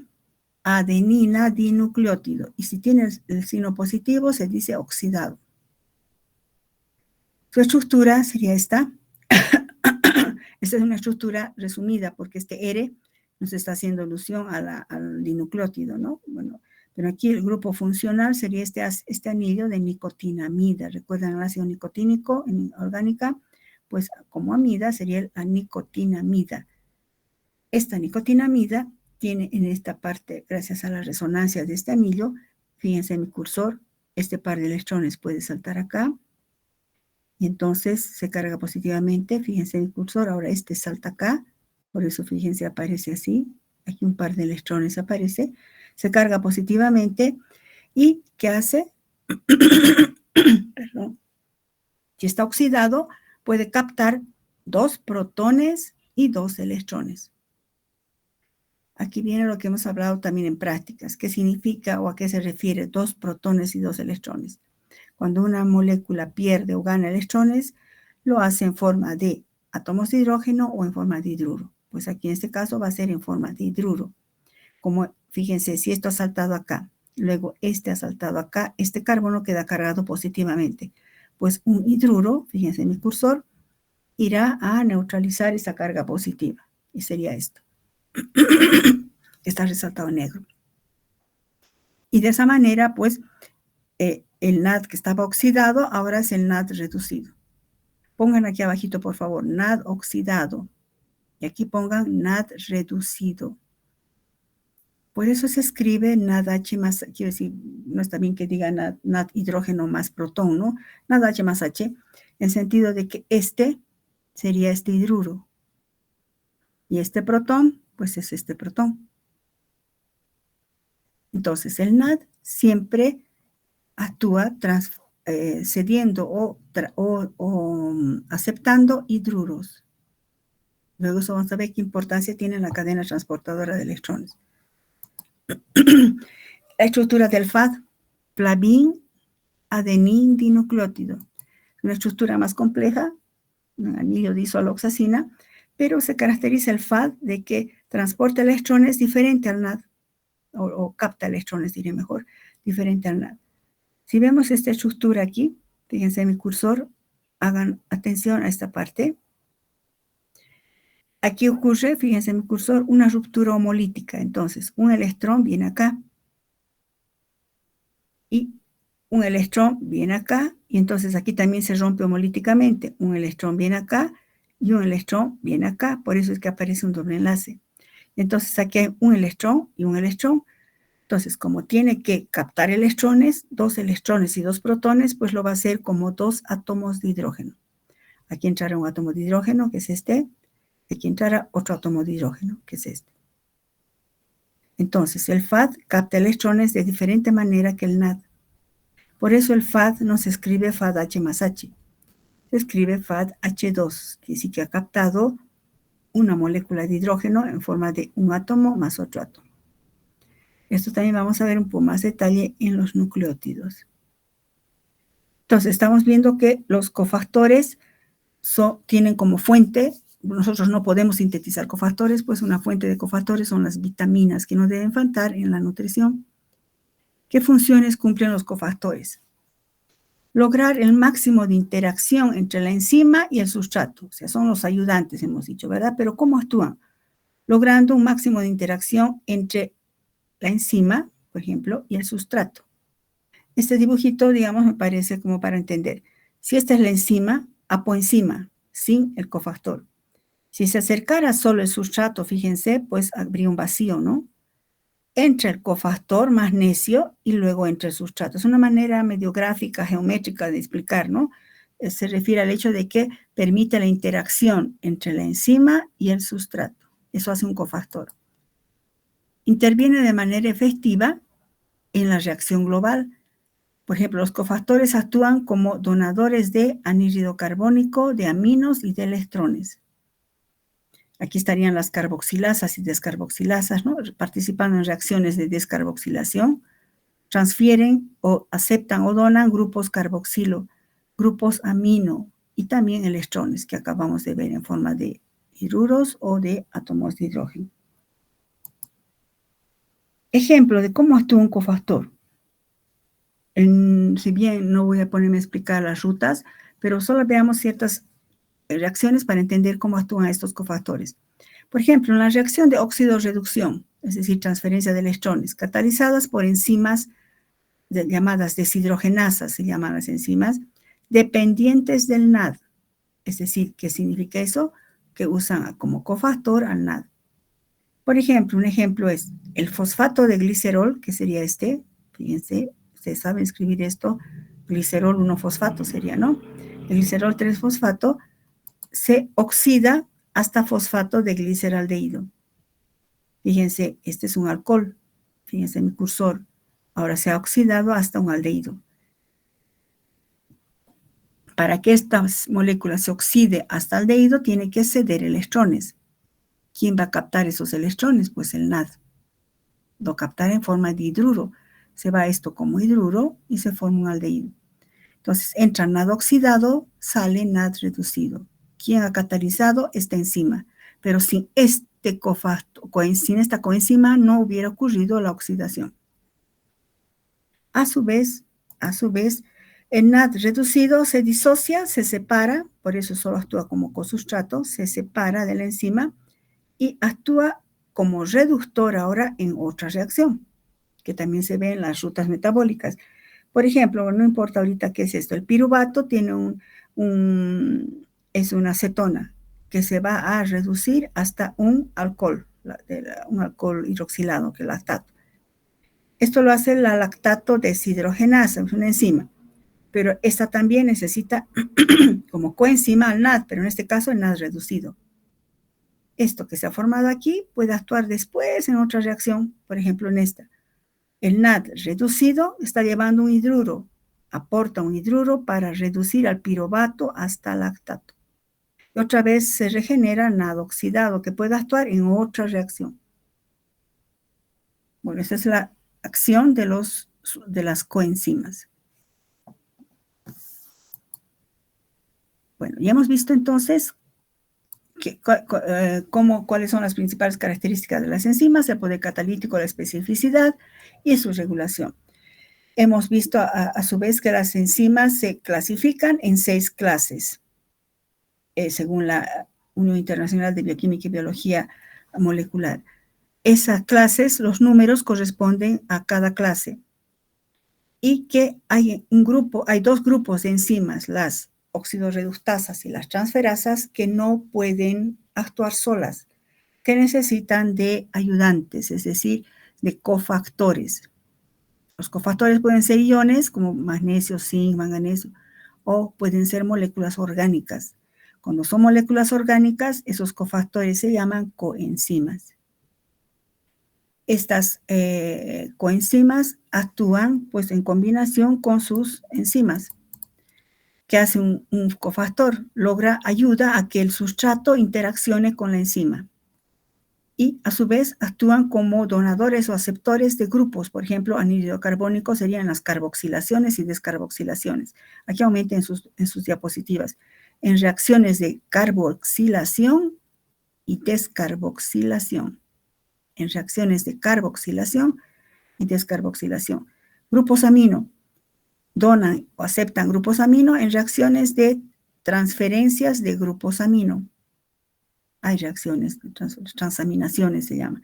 adenina dinucleótido. Y si tiene el signo positivo, se dice oxidado. Su estructura sería esta. Esta es una estructura resumida porque este R nos está haciendo alusión al dinucleótido, ¿no? Bueno, pero aquí el grupo funcional sería este anillo de nicotinamida. ¿Recuerdan el ácido nicotínico en orgánica? Pues como amida sería la nicotinamida. Esta nicotinamida tiene en esta parte, gracias a la resonancia de este anillo, fíjense en mi cursor, este par de electrones puede saltar acá, y entonces se carga positivamente, fíjense en el cursor, ahora este salta acá, por eso fíjense aparece así, aquí un par de electrones aparece, se carga positivamente, y ¿qué hace? Perdón. Si está oxidado, puede captar 2 protones y 2 electrones. Aquí viene lo que hemos hablado también en prácticas. ¿Qué significa o a qué se refiere 2 protones y 2 electrones? Cuando una molécula pierde o gana electrones, lo hace en forma de átomos de hidrógeno o en forma de hidruro. Pues aquí en este caso va a ser en forma de hidruro. Como fíjense, si esto ha saltado acá, luego este ha saltado acá, este carbono queda cargado positivamente. Pues un hidruro, fíjense en mi cursor, irá a neutralizar esa carga positiva. Y sería esto. Está resaltado en negro. Y de esa manera, pues, el NAD que estaba oxidado, ahora es el NAD reducido. Pongan aquí abajito, por favor, NAD oxidado. Y aquí pongan NAD reducido. Por eso se escribe NADH más, quiero decir, no está bien que diga NAD hidrógeno más protón, ¿no? NADH más H, en el sentido de que este sería este hidruro. Y este protón, pues es este protón. Entonces, el NAD siempre actúa cediendo o aceptando hidruros. Luego vamos a ver qué importancia tiene la cadena transportadora de electrones. La estructura del FAD, flavin, adenín, dinucleótido. Una estructura más compleja, un anillo diisoloxacina, pero se caracteriza el FAD de que transporta electrones diferente al NAD, o capta electrones, diré mejor, diferente al NAD. Si vemos esta estructura aquí, fíjense en mi cursor, hagan atención a esta parte. Aquí ocurre, fíjense en mi cursor, una ruptura homolítica. Entonces, un electrón viene acá y un electrón viene acá, y entonces aquí también se rompe homolíticamente. Un electrón viene acá y un electrón viene acá. Por eso es que aparece un doble enlace. Entonces, aquí hay un electrón y un electrón. Entonces, como tiene que captar electrones, 2 electrones y 2 protones, pues lo va a hacer como 2 átomos de hidrógeno. Aquí entrará un átomo de hidrógeno, que es este. Aquí entrará otro átomo de hidrógeno, que es este. Entonces, el FAD capta electrones de diferente manera que el NAD. Por eso el FAD no se escribe FADH más H. Se escribe FADH2, que sí que ha captado una molécula de hidrógeno en forma de un átomo más otro átomo. Esto también vamos a ver un poco más detalle en los nucleótidos. Entonces, estamos viendo que los cofactores tienen como fuente, nosotros no podemos sintetizar cofactores, pues una fuente de cofactores son las vitaminas que no deben faltar en la nutrición. ¿Qué funciones cumplen los cofactores? Lograr el máximo de interacción entre la enzima y el sustrato, o sea, son los ayudantes, hemos dicho, ¿verdad? Pero ¿cómo actúan? Logrando un máximo de interacción entre la enzima, por ejemplo, y el sustrato. Este dibujito, digamos, me parece como para entender. Si esta es la enzima, apoenzima, sin el cofactor. Si se acercara solo el sustrato, fíjense, pues habría un vacío, ¿no? Entre el cofactor magnesio y luego entre el sustrato. Es una manera medio gráfica, geométrica de explicar, ¿no? Se refiere al hecho de que permite la interacción entre la enzima y el sustrato. Eso hace un cofactor. Interviene de manera efectiva en la reacción global. Por ejemplo, los cofactores actúan como donadores de anhídrido carbónico, de aminos y de electrones. Aquí estarían las carboxilasas y descarboxilasas, ¿no? Participando en reacciones de descarboxilación. Transfieren o aceptan o donan grupos carboxilo, grupos amino y también electrones que acabamos de ver en forma de hidruros o de átomos de hidrógeno. Ejemplo de cómo actúa un cofactor. Si bien no voy a ponerme a explicar las rutas, pero solo veamos ciertas reacciones para entender cómo actúan estos cofactores. Por ejemplo, en la reacción de óxido-reducción, es decir, transferencia de electrones, catalizadas por enzimas llamadas deshidrogenasas, se llaman las enzimas, dependientes del NAD. Es decir, ¿qué significa eso? Que usan como cofactor al NAD. Por ejemplo, un ejemplo es el fosfato de glicerol, que sería este. Fíjense, ustedes saben escribir esto. Glicerol 1-fosfato sería, ¿no? El glicerol 3-fosfato se oxida hasta fosfato de gliceraldehído. Fíjense, este es un alcohol. Fíjense mi cursor. Ahora se ha oxidado hasta un aldehído. Para que esta molécula se oxide hasta aldehído, tiene que ceder electrones. ¿Quién va a captar esos electrones? Pues el NAD. Lo captará en forma de hidruro. Se va esto como hidruro y se forma un aldehído. Entonces entra NAD oxidado, sale NAD reducido. ¿Quién ha catalizado? Esta enzima. Pero sin esta coenzima no hubiera ocurrido la oxidación. A su vez, el NAD reducido se disocia, se separa, por eso solo actúa como cosustrato, se separa de la enzima y actúa como reductor ahora en otra reacción, que también se ve en las rutas metabólicas. Por ejemplo, no importa ahorita qué es esto, el piruvato tiene es una acetona que se va a reducir hasta un alcohol hidroxilado, que es el lactato. Esto lo hace la lactato deshidrogenasa, es una enzima, pero esta también necesita como coenzima al NAD, pero en este caso el NAD reducido. Esto que se ha formado aquí puede actuar después en otra reacción, por ejemplo en esta. El NAD reducido está llevando un hidruro, aporta un hidruro para reducir al piruvato hasta lactato. Y otra vez se regenera NAD oxidado que puede actuar en otra reacción. Bueno, esa es la acción de las coenzimas. Bueno, ya hemos visto entonces cuáles son las principales características de las enzimas, el poder catalítico, la especificidad y su regulación. Hemos visto a su vez que las enzimas se clasifican en 6 clases, según la Unión Internacional de Bioquímica y Biología Molecular. Esas clases, los números corresponden a cada clase. Y que hay dos grupos de enzimas, las oxidorreductasas y las transferasas, que no pueden actuar solas, que necesitan de ayudantes, es decir, de cofactores. Los cofactores pueden ser iones como magnesio, zinc, manganeso, o pueden ser moléculas orgánicas. Cuando son moléculas orgánicas, esos cofactores se llaman coenzimas. Estas coenzimas actúan pues en combinación con sus enzimas. ¿Qué hace un cofactor? Ayuda a que el sustrato interaccione con la enzima. Y a su vez actúan como donadores o aceptores de grupos. Por ejemplo, anhídrido carbónico serían las carboxilaciones y descarboxilaciones. Aquí aumenten en sus diapositivas. En reacciones de carboxilación y descarboxilación. En reacciones de carboxilación y descarboxilación. Grupos amino donan o aceptan grupos amino en reacciones de transferencias de grupos amino. Hay reacciones, transaminaciones se llama.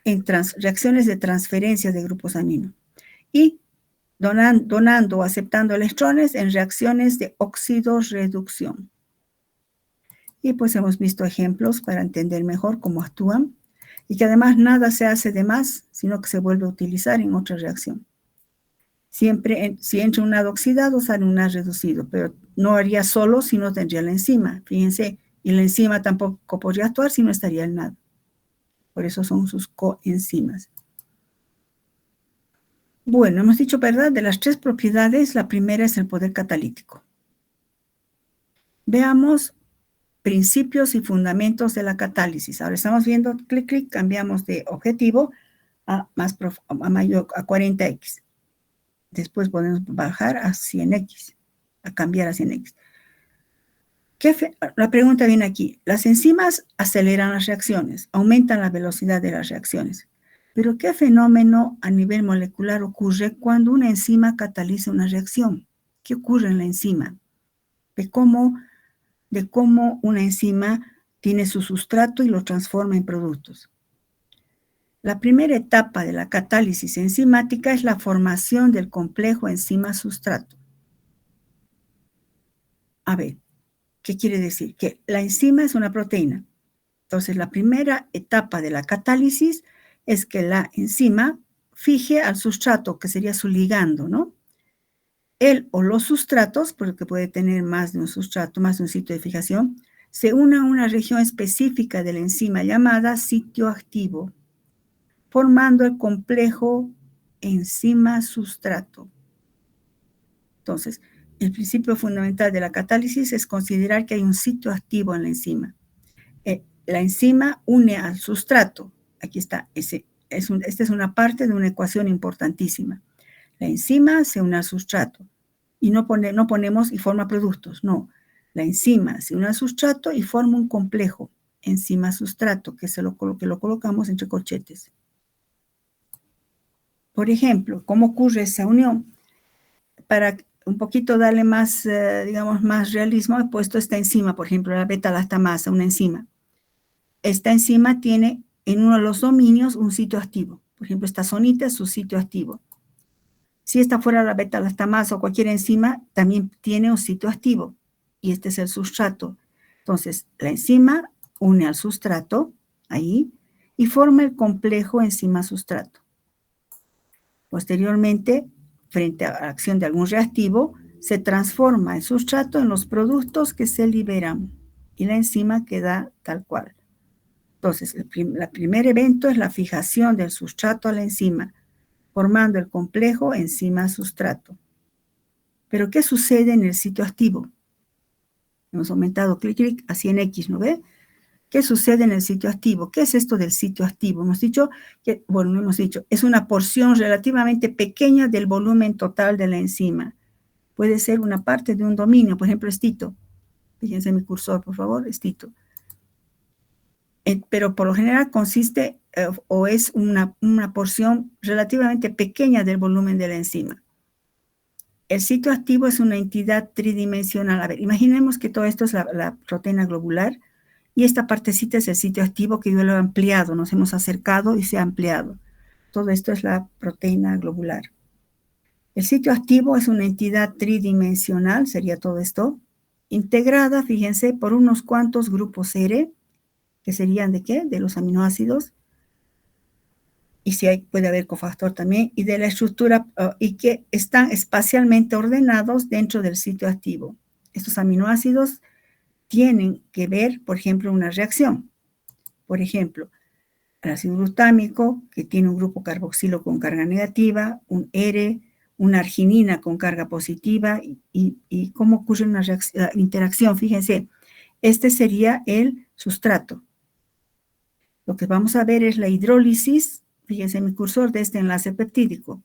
En reacciones de transferencia de grupos amino. Y donando o aceptando electrones en reacciones de oxidorreducción. Y pues hemos visto ejemplos para entender mejor cómo actúan y que además nada se hace de más, sino que se vuelve a utilizar en otra reacción. Siempre, si entra un NAD oxidado, sale un NAD reducido, pero no haría solo si no tendría la enzima. Fíjense, y la enzima tampoco podría actuar si no estaría el NAD. Por eso son sus coenzimas. Bueno, hemos dicho, ¿verdad? De las 3 propiedades, la primera es el poder catalítico. Veamos principios y fundamentos de la catálisis. Ahora estamos viendo, clic, clic, cambiamos de objetivo a 40x. Después podemos bajar a 100x, a cambiar a 100x. La pregunta viene aquí. Las enzimas aceleran las reacciones, aumentan la velocidad de las reacciones. Pero ¿qué fenómeno a nivel molecular ocurre cuando una enzima cataliza una reacción? ¿Qué ocurre en la enzima? De cómo una enzima tiene su sustrato y lo transforma en productos. La primera etapa de la catálisis enzimática es la formación del complejo enzima-sustrato. A ver, ¿qué quiere decir? Que la enzima es una proteína Entonces, la primera etapa de la catálisis es que la enzima fije al sustrato, que sería su ligando, ¿no? Él o los sustratos, porque puede tener más de un sustrato, más de un sitio de fijación, se unen a una región específica de la enzima llamada sitio activo, formando el complejo enzima-sustrato. Entonces, el principio fundamental de la catálisis es considerar que hay un sitio activo en la enzima. La enzima une al sustrato. Aquí está, esta es una parte de una ecuación importantísima. La enzima se une al sustrato y no ponemos y forma productos, no. La enzima se une al sustrato y forma un complejo enzima-sustrato que lo colocamos entre corchetes. Por ejemplo, ¿cómo ocurre esa unión? Para un poquito darle más, digamos, más realismo, he puesto esta enzima, por ejemplo, la beta-lactamasa, una enzima. Esta enzima tiene en uno de los dominios un sitio activo. Por ejemplo, esta zonita es su sitio activo. Si esta fuera la beta-lactamasa o cualquier enzima, también tiene un sitio activo. Y este es el sustrato. Entonces, la enzima une al sustrato, ahí, y forma el complejo enzima-sustrato. Posteriormente, frente a la acción de algún reactivo, se transforma el sustrato en los productos que se liberan y la enzima queda tal cual. Entonces, el primer evento es la fijación del sustrato a la enzima, formando el complejo enzima-sustrato. Pero, ¿qué sucede en el sitio activo? Hemos aumentado clic, así en X, ¿no ve? ¿Qué sucede en el sitio activo? ¿Qué es esto del sitio activo? Hemos dicho que, bueno, no hemos dicho, es una porción relativamente pequeña del volumen total de la enzima. Puede ser una parte de un dominio, por ejemplo, estito. Fíjense en mi cursor, por favor, estito. Pero por lo general consiste o es una porción relativamente pequeña del volumen de la enzima. El sitio activo es una entidad tridimensional. A ver, imaginemos que todo esto es la proteína globular y esta partecita es el sitio activo que yo lo he ampliado, nos hemos acercado y se ha ampliado. Todo esto es la proteína globular. El sitio activo es una entidad tridimensional, sería todo esto, integrada, fíjense, por unos cuantos grupos R, que serían ¿de qué? De los aminoácidos, y si hay, puede haber cofactor también, y de la estructura, y que están espacialmente ordenados dentro del sitio activo. Estos aminoácidos tienen que ver, por ejemplo, una reacción. Por ejemplo, el ácido glutámico, que tiene un grupo carboxilo con carga negativa, un R, una arginina con carga positiva, y cómo ocurre una interacción. Fíjense, este sería el sustrato. Lo que vamos a ver es la hidrólisis, fíjense en mi cursor, de este enlace peptídico,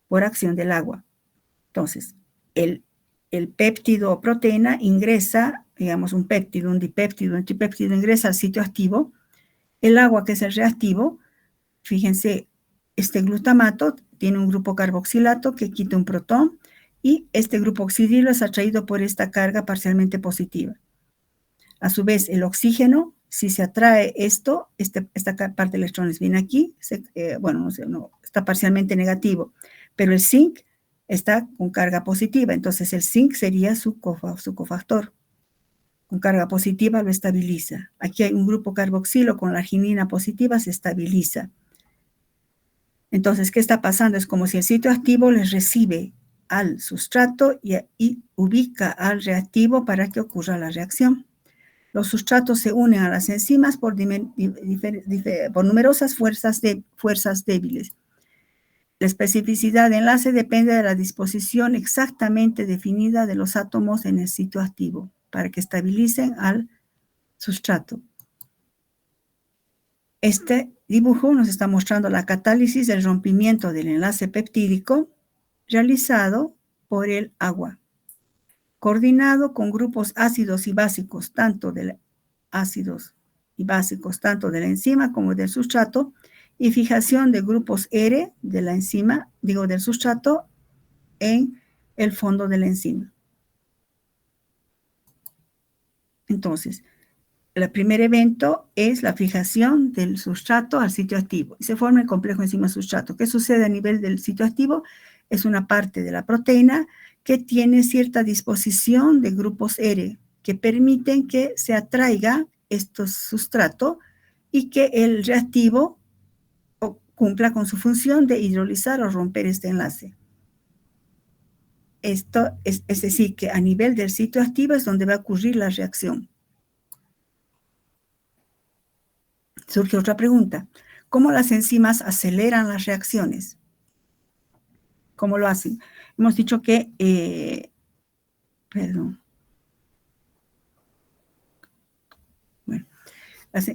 por acción del agua. Entonces, el péptido o proteína ingresa, digamos un péptido, un dipéptido, un tripéptido ingresa al sitio activo. El agua, que es el reactivo, fíjense, este glutamato tiene un grupo carboxilato que quita un protón y este grupo oxidilo es atraído por esta carga parcialmente positiva. A su vez, el oxígeno, si se atrae esto, esta parte de electrones viene aquí, está parcialmente negativo, pero el zinc está con carga positiva, entonces el zinc sería su cofactor. Con carga positiva lo estabiliza. Aquí hay un grupo carboxilo con la arginina positiva, se estabiliza. Entonces, ¿qué está pasando? Es como si el sitio activo les recibe al sustrato y ubica al reactivo para que ocurra la reacción. Los sustratos se unen a las enzimas por numerosas fuerzas débiles. La especificidad de enlace depende de la disposición exactamente definida de los átomos en el sitio activo para que estabilicen al sustrato. Este dibujo nos está mostrando la catálisis del rompimiento del enlace peptídico realizado por el agua, coordinado con grupos ácidos y básicos, tanto de la enzima como del sustrato, y fijación de grupos R de la enzima, del sustrato, en el fondo de la enzima. Entonces, el primer evento es la fijación del sustrato al sitio activo y se forma el complejo enzima-sustrato. ¿Qué sucede a nivel del sitio activo? Es una parte de la proteína que tiene cierta disposición de grupos R que permiten que se atraiga este sustrato y que el reactivo cumpla con su función de hidrolizar o romper este enlace. Esto es decir, que a nivel del sitio activo es donde va a ocurrir la reacción. Surge otra pregunta. ¿Cómo las enzimas aceleran las reacciones? ¿Cómo lo hacen? Hemos dicho que,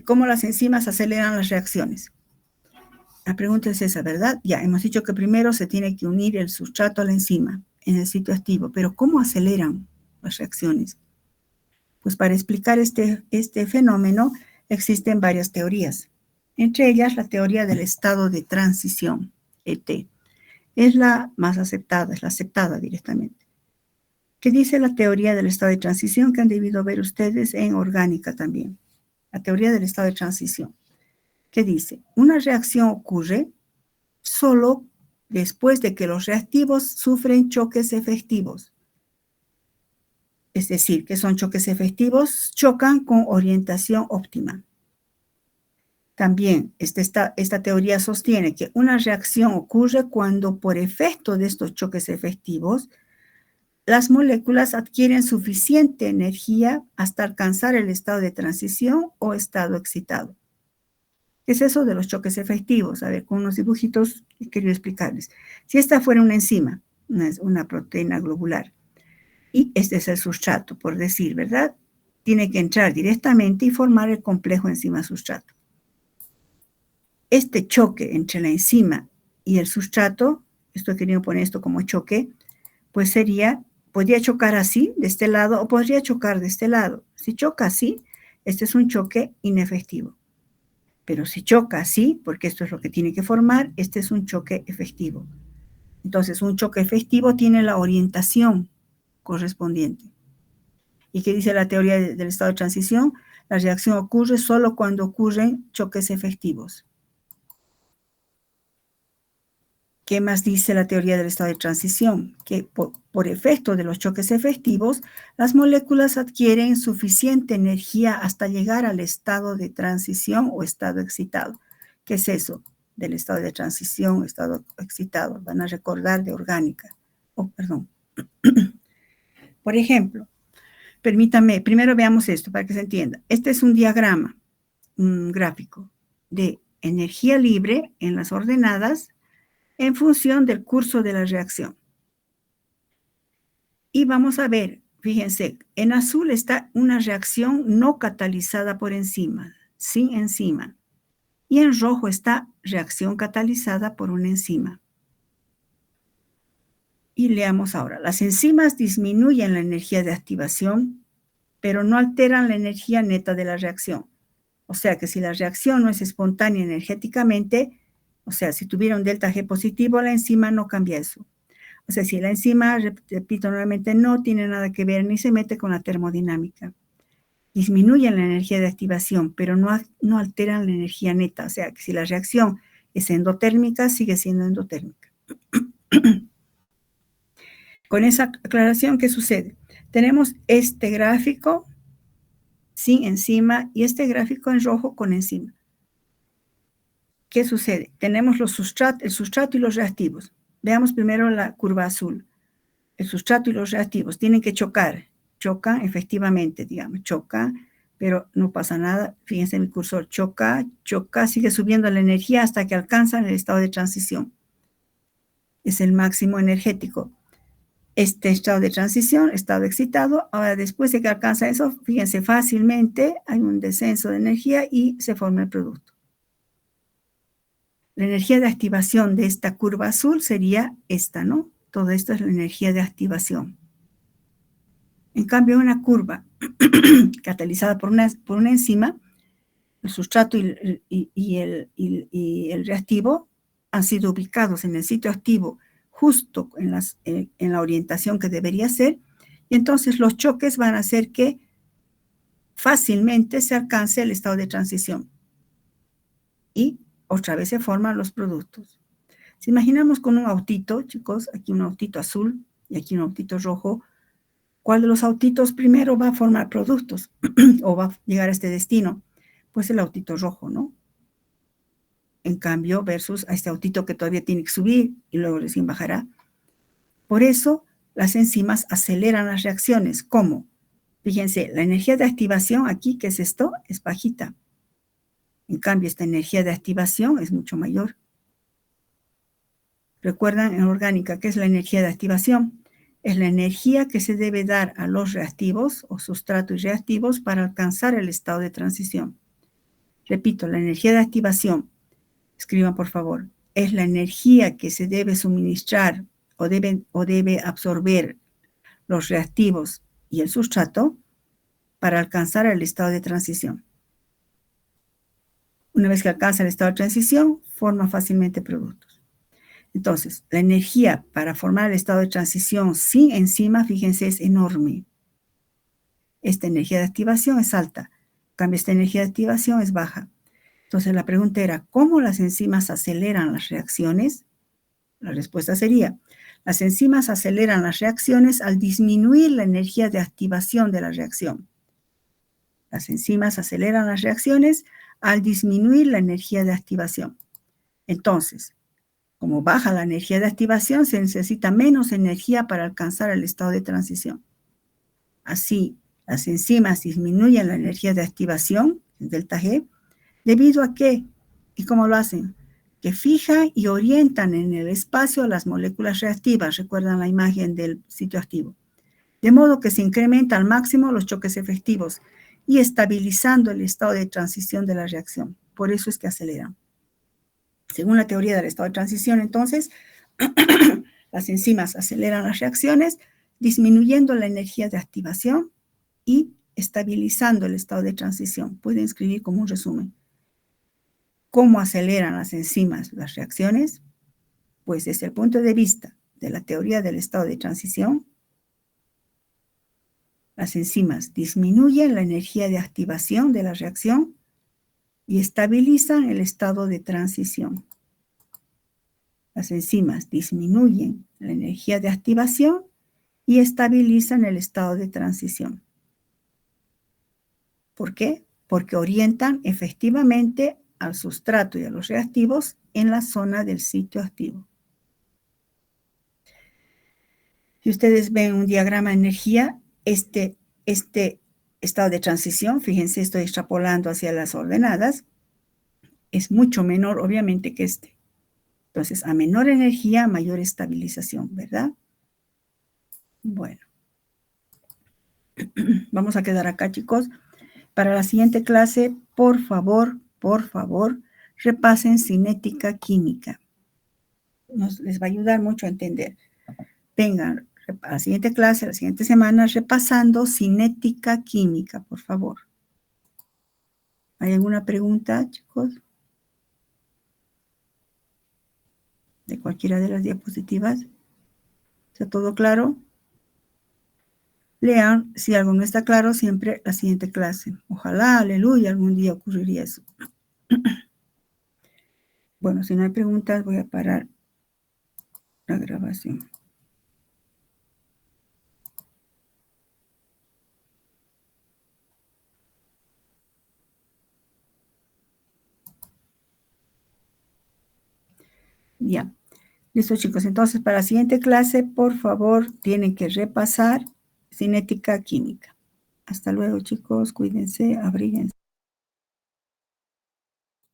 ¿cómo las enzimas aceleran las reacciones? La pregunta es esa, ¿verdad? Ya, hemos dicho que primero se tiene que unir el sustrato a la enzima en el sitio activo, pero ¿cómo aceleran las reacciones? Pues para explicar este fenómeno existen varias teorías. Entre ellas, la teoría del estado de transición, ET. Es la más aceptada, es la aceptada directamente. ¿Qué dice la teoría del estado de transición que han debido ver ustedes en orgánica también? La teoría del estado de transición. ¿Qué dice? Una reacción ocurre solo después de que los reactivos sufren choques efectivos. Es decir, que son choques efectivos, chocan con orientación óptima. También esta teoría sostiene que una reacción ocurre cuando por efecto de estos choques efectivos, las moléculas adquieren suficiente energía hasta alcanzar el estado de transición o estado excitado. ¿Qué es eso de los choques efectivos? A ver, con unos dibujitos quería explicarles. Si esta fuera una enzima, una proteína globular, y este es el sustrato, por decir, ¿verdad? Tiene que entrar directamente y formar el complejo enzima-sustrato. Este choque entre la enzima y el sustrato, esto he querido poner esto como choque, pues podría chocar así, de este lado, o podría chocar de este lado. Si choca así, este es un choque inefectivo. Pero si choca así, porque esto es lo que tiene que formar, este es un choque efectivo. Entonces, un choque efectivo tiene la orientación correspondiente. ¿Y qué dice la teoría del estado de transición? La reacción ocurre solo cuando ocurren choques efectivos. ¿Qué más dice la teoría del estado de transición? Que por efecto de los choques efectivos, las moléculas adquieren suficiente energía hasta llegar al estado de transición o estado excitado. ¿Qué es eso del estado de transición, estado excitado? Van a recordar de orgánica. Por ejemplo, permítame, primero veamos esto para que se entienda. Este es un diagrama, un gráfico de energía libre en las ordenadas en función del curso de la reacción. Y vamos a ver, fíjense, en azul está una reacción no catalizada por enzima, sin enzima. Y en rojo está reacción catalizada por una enzima. Y leamos ahora, las enzimas disminuyen la energía de activación, pero no alteran la energía neta de la reacción. O sea que si la reacción no es espontánea energéticamente, o sea, si tuviera un delta G positivo, la enzima no cambia eso. O sea, si la enzima, repito nuevamente, no tiene nada que ver ni se mete con la termodinámica. Disminuyen la energía de activación, pero no alteran la energía neta. O sea, que si la reacción es endotérmica, sigue siendo endotérmica. Con esa aclaración, ¿qué sucede? Tenemos este gráfico sin enzima y este gráfico en rojo con enzima. ¿Qué sucede? Tenemos el sustrato y los reactivos. Veamos primero la curva azul. El sustrato y los reactivos tienen que chocar. Chocan efectivamente, digamos, chocan, pero no pasa nada. Fíjense en el cursor, choca, sigue subiendo la energía hasta que alcanzan el estado de transición. Es el máximo energético. Este estado de transición, estado excitado, ahora después de que alcanza eso, fíjense fácilmente, hay un descenso de energía y se forma el producto. La energía de activación de esta curva azul sería esta, ¿no? Todo esto es la energía de activación. En cambio, una curva catalizada por una enzima, el sustrato y el reactivo han sido ubicados en el sitio activo justo en la orientación que debería ser, y entonces los choques van a hacer que fácilmente se alcance el estado de transición. Y otra vez se forman los productos. Si imaginamos con un autito, chicos, aquí un autito azul y aquí un autito rojo, ¿Cuál de los autitos primero va a formar productos o va a llegar a este destino? Pues el autito rojo, ¿no? En cambio, versus a este autito que todavía tiene que subir y luego recién bajará. Por eso, las enzimas aceleran las reacciones. ¿Cómo? Fíjense, la energía de activación aquí, ¿qué es esto? Es bajita. En cambio, esta energía de activación es mucho mayor. ¿Recuerdan en orgánica qué es la energía de activación? Es la energía que se debe dar a los reactivos o sustratos y reactivos para alcanzar el estado de transición. Repito, la energía de activación, escriban por favor, es la energía que se debe suministrar o debe absorber los reactivos y el sustrato para alcanzar el estado de transición. Una vez que alcanza el estado de transición, forma fácilmente productos. Entonces, la energía para formar el estado de transición sin enzima, fíjense, es enorme. Esta energía de activación es alta, en cambio esta energía de activación es baja. Entonces, la pregunta era, ¿cómo las enzimas aceleran las reacciones? La respuesta sería, las enzimas aceleran las reacciones al disminuir la energía de activación de la reacción. Las enzimas aceleran las reacciones al disminuir la energía de activación. Entonces, como baja la energía de activación, se necesita menos energía para alcanzar el estado de transición. Así, las enzimas disminuyen la energía de activación, delta G, ¿debido a qué? ¿Y cómo lo hacen? Que fijan y orientan en el espacio las moléculas reactivas, recuerdan la imagen del sitio activo, de modo que se incrementa al máximo los choques efectivos y estabilizando el estado de transición de la reacción. Por eso es que aceleran. Según la teoría del estado de transición, entonces, las enzimas aceleran las reacciones, disminuyendo la energía de activación y estabilizando el estado de transición. Pueden escribir como un resumen. ¿Cómo aceleran las enzimas las reacciones? Pues desde el punto de vista de la teoría del estado de transición, las enzimas disminuyen la energía de activación de la reacción y estabilizan el estado de transición. Las enzimas disminuyen la energía de activación y estabilizan el estado de transición. ¿Por qué? Porque orientan efectivamente al sustrato y a los reactivos en la zona del sitio activo. Si ustedes ven un diagrama de energía, este estado de transición, fíjense, estoy extrapolando hacia las ordenadas, es mucho menor, obviamente, que este. Entonces, a menor energía, mayor estabilización, ¿verdad? Bueno, vamos a quedar acá, chicos. Para la siguiente clase, por favor, repasen cinética química. Les va a ayudar mucho a entender. Vengan a la siguiente clase, la siguiente semana, repasando cinética química, por favor. ¿Hay alguna pregunta, chicos? De cualquiera de las diapositivas. ¿Está todo claro? Lean, si algo no está claro, siempre la siguiente clase. Ojalá, aleluya, algún día ocurriría eso. Bueno, si no hay preguntas, voy a parar la grabación. Ya. Listo, chicos. Entonces, para la siguiente clase, por favor, tienen que repasar cinética química. Hasta luego, chicos. Cuídense, abríguense.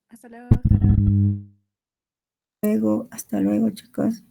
Hasta luego, doctora. Hasta luego, chicos.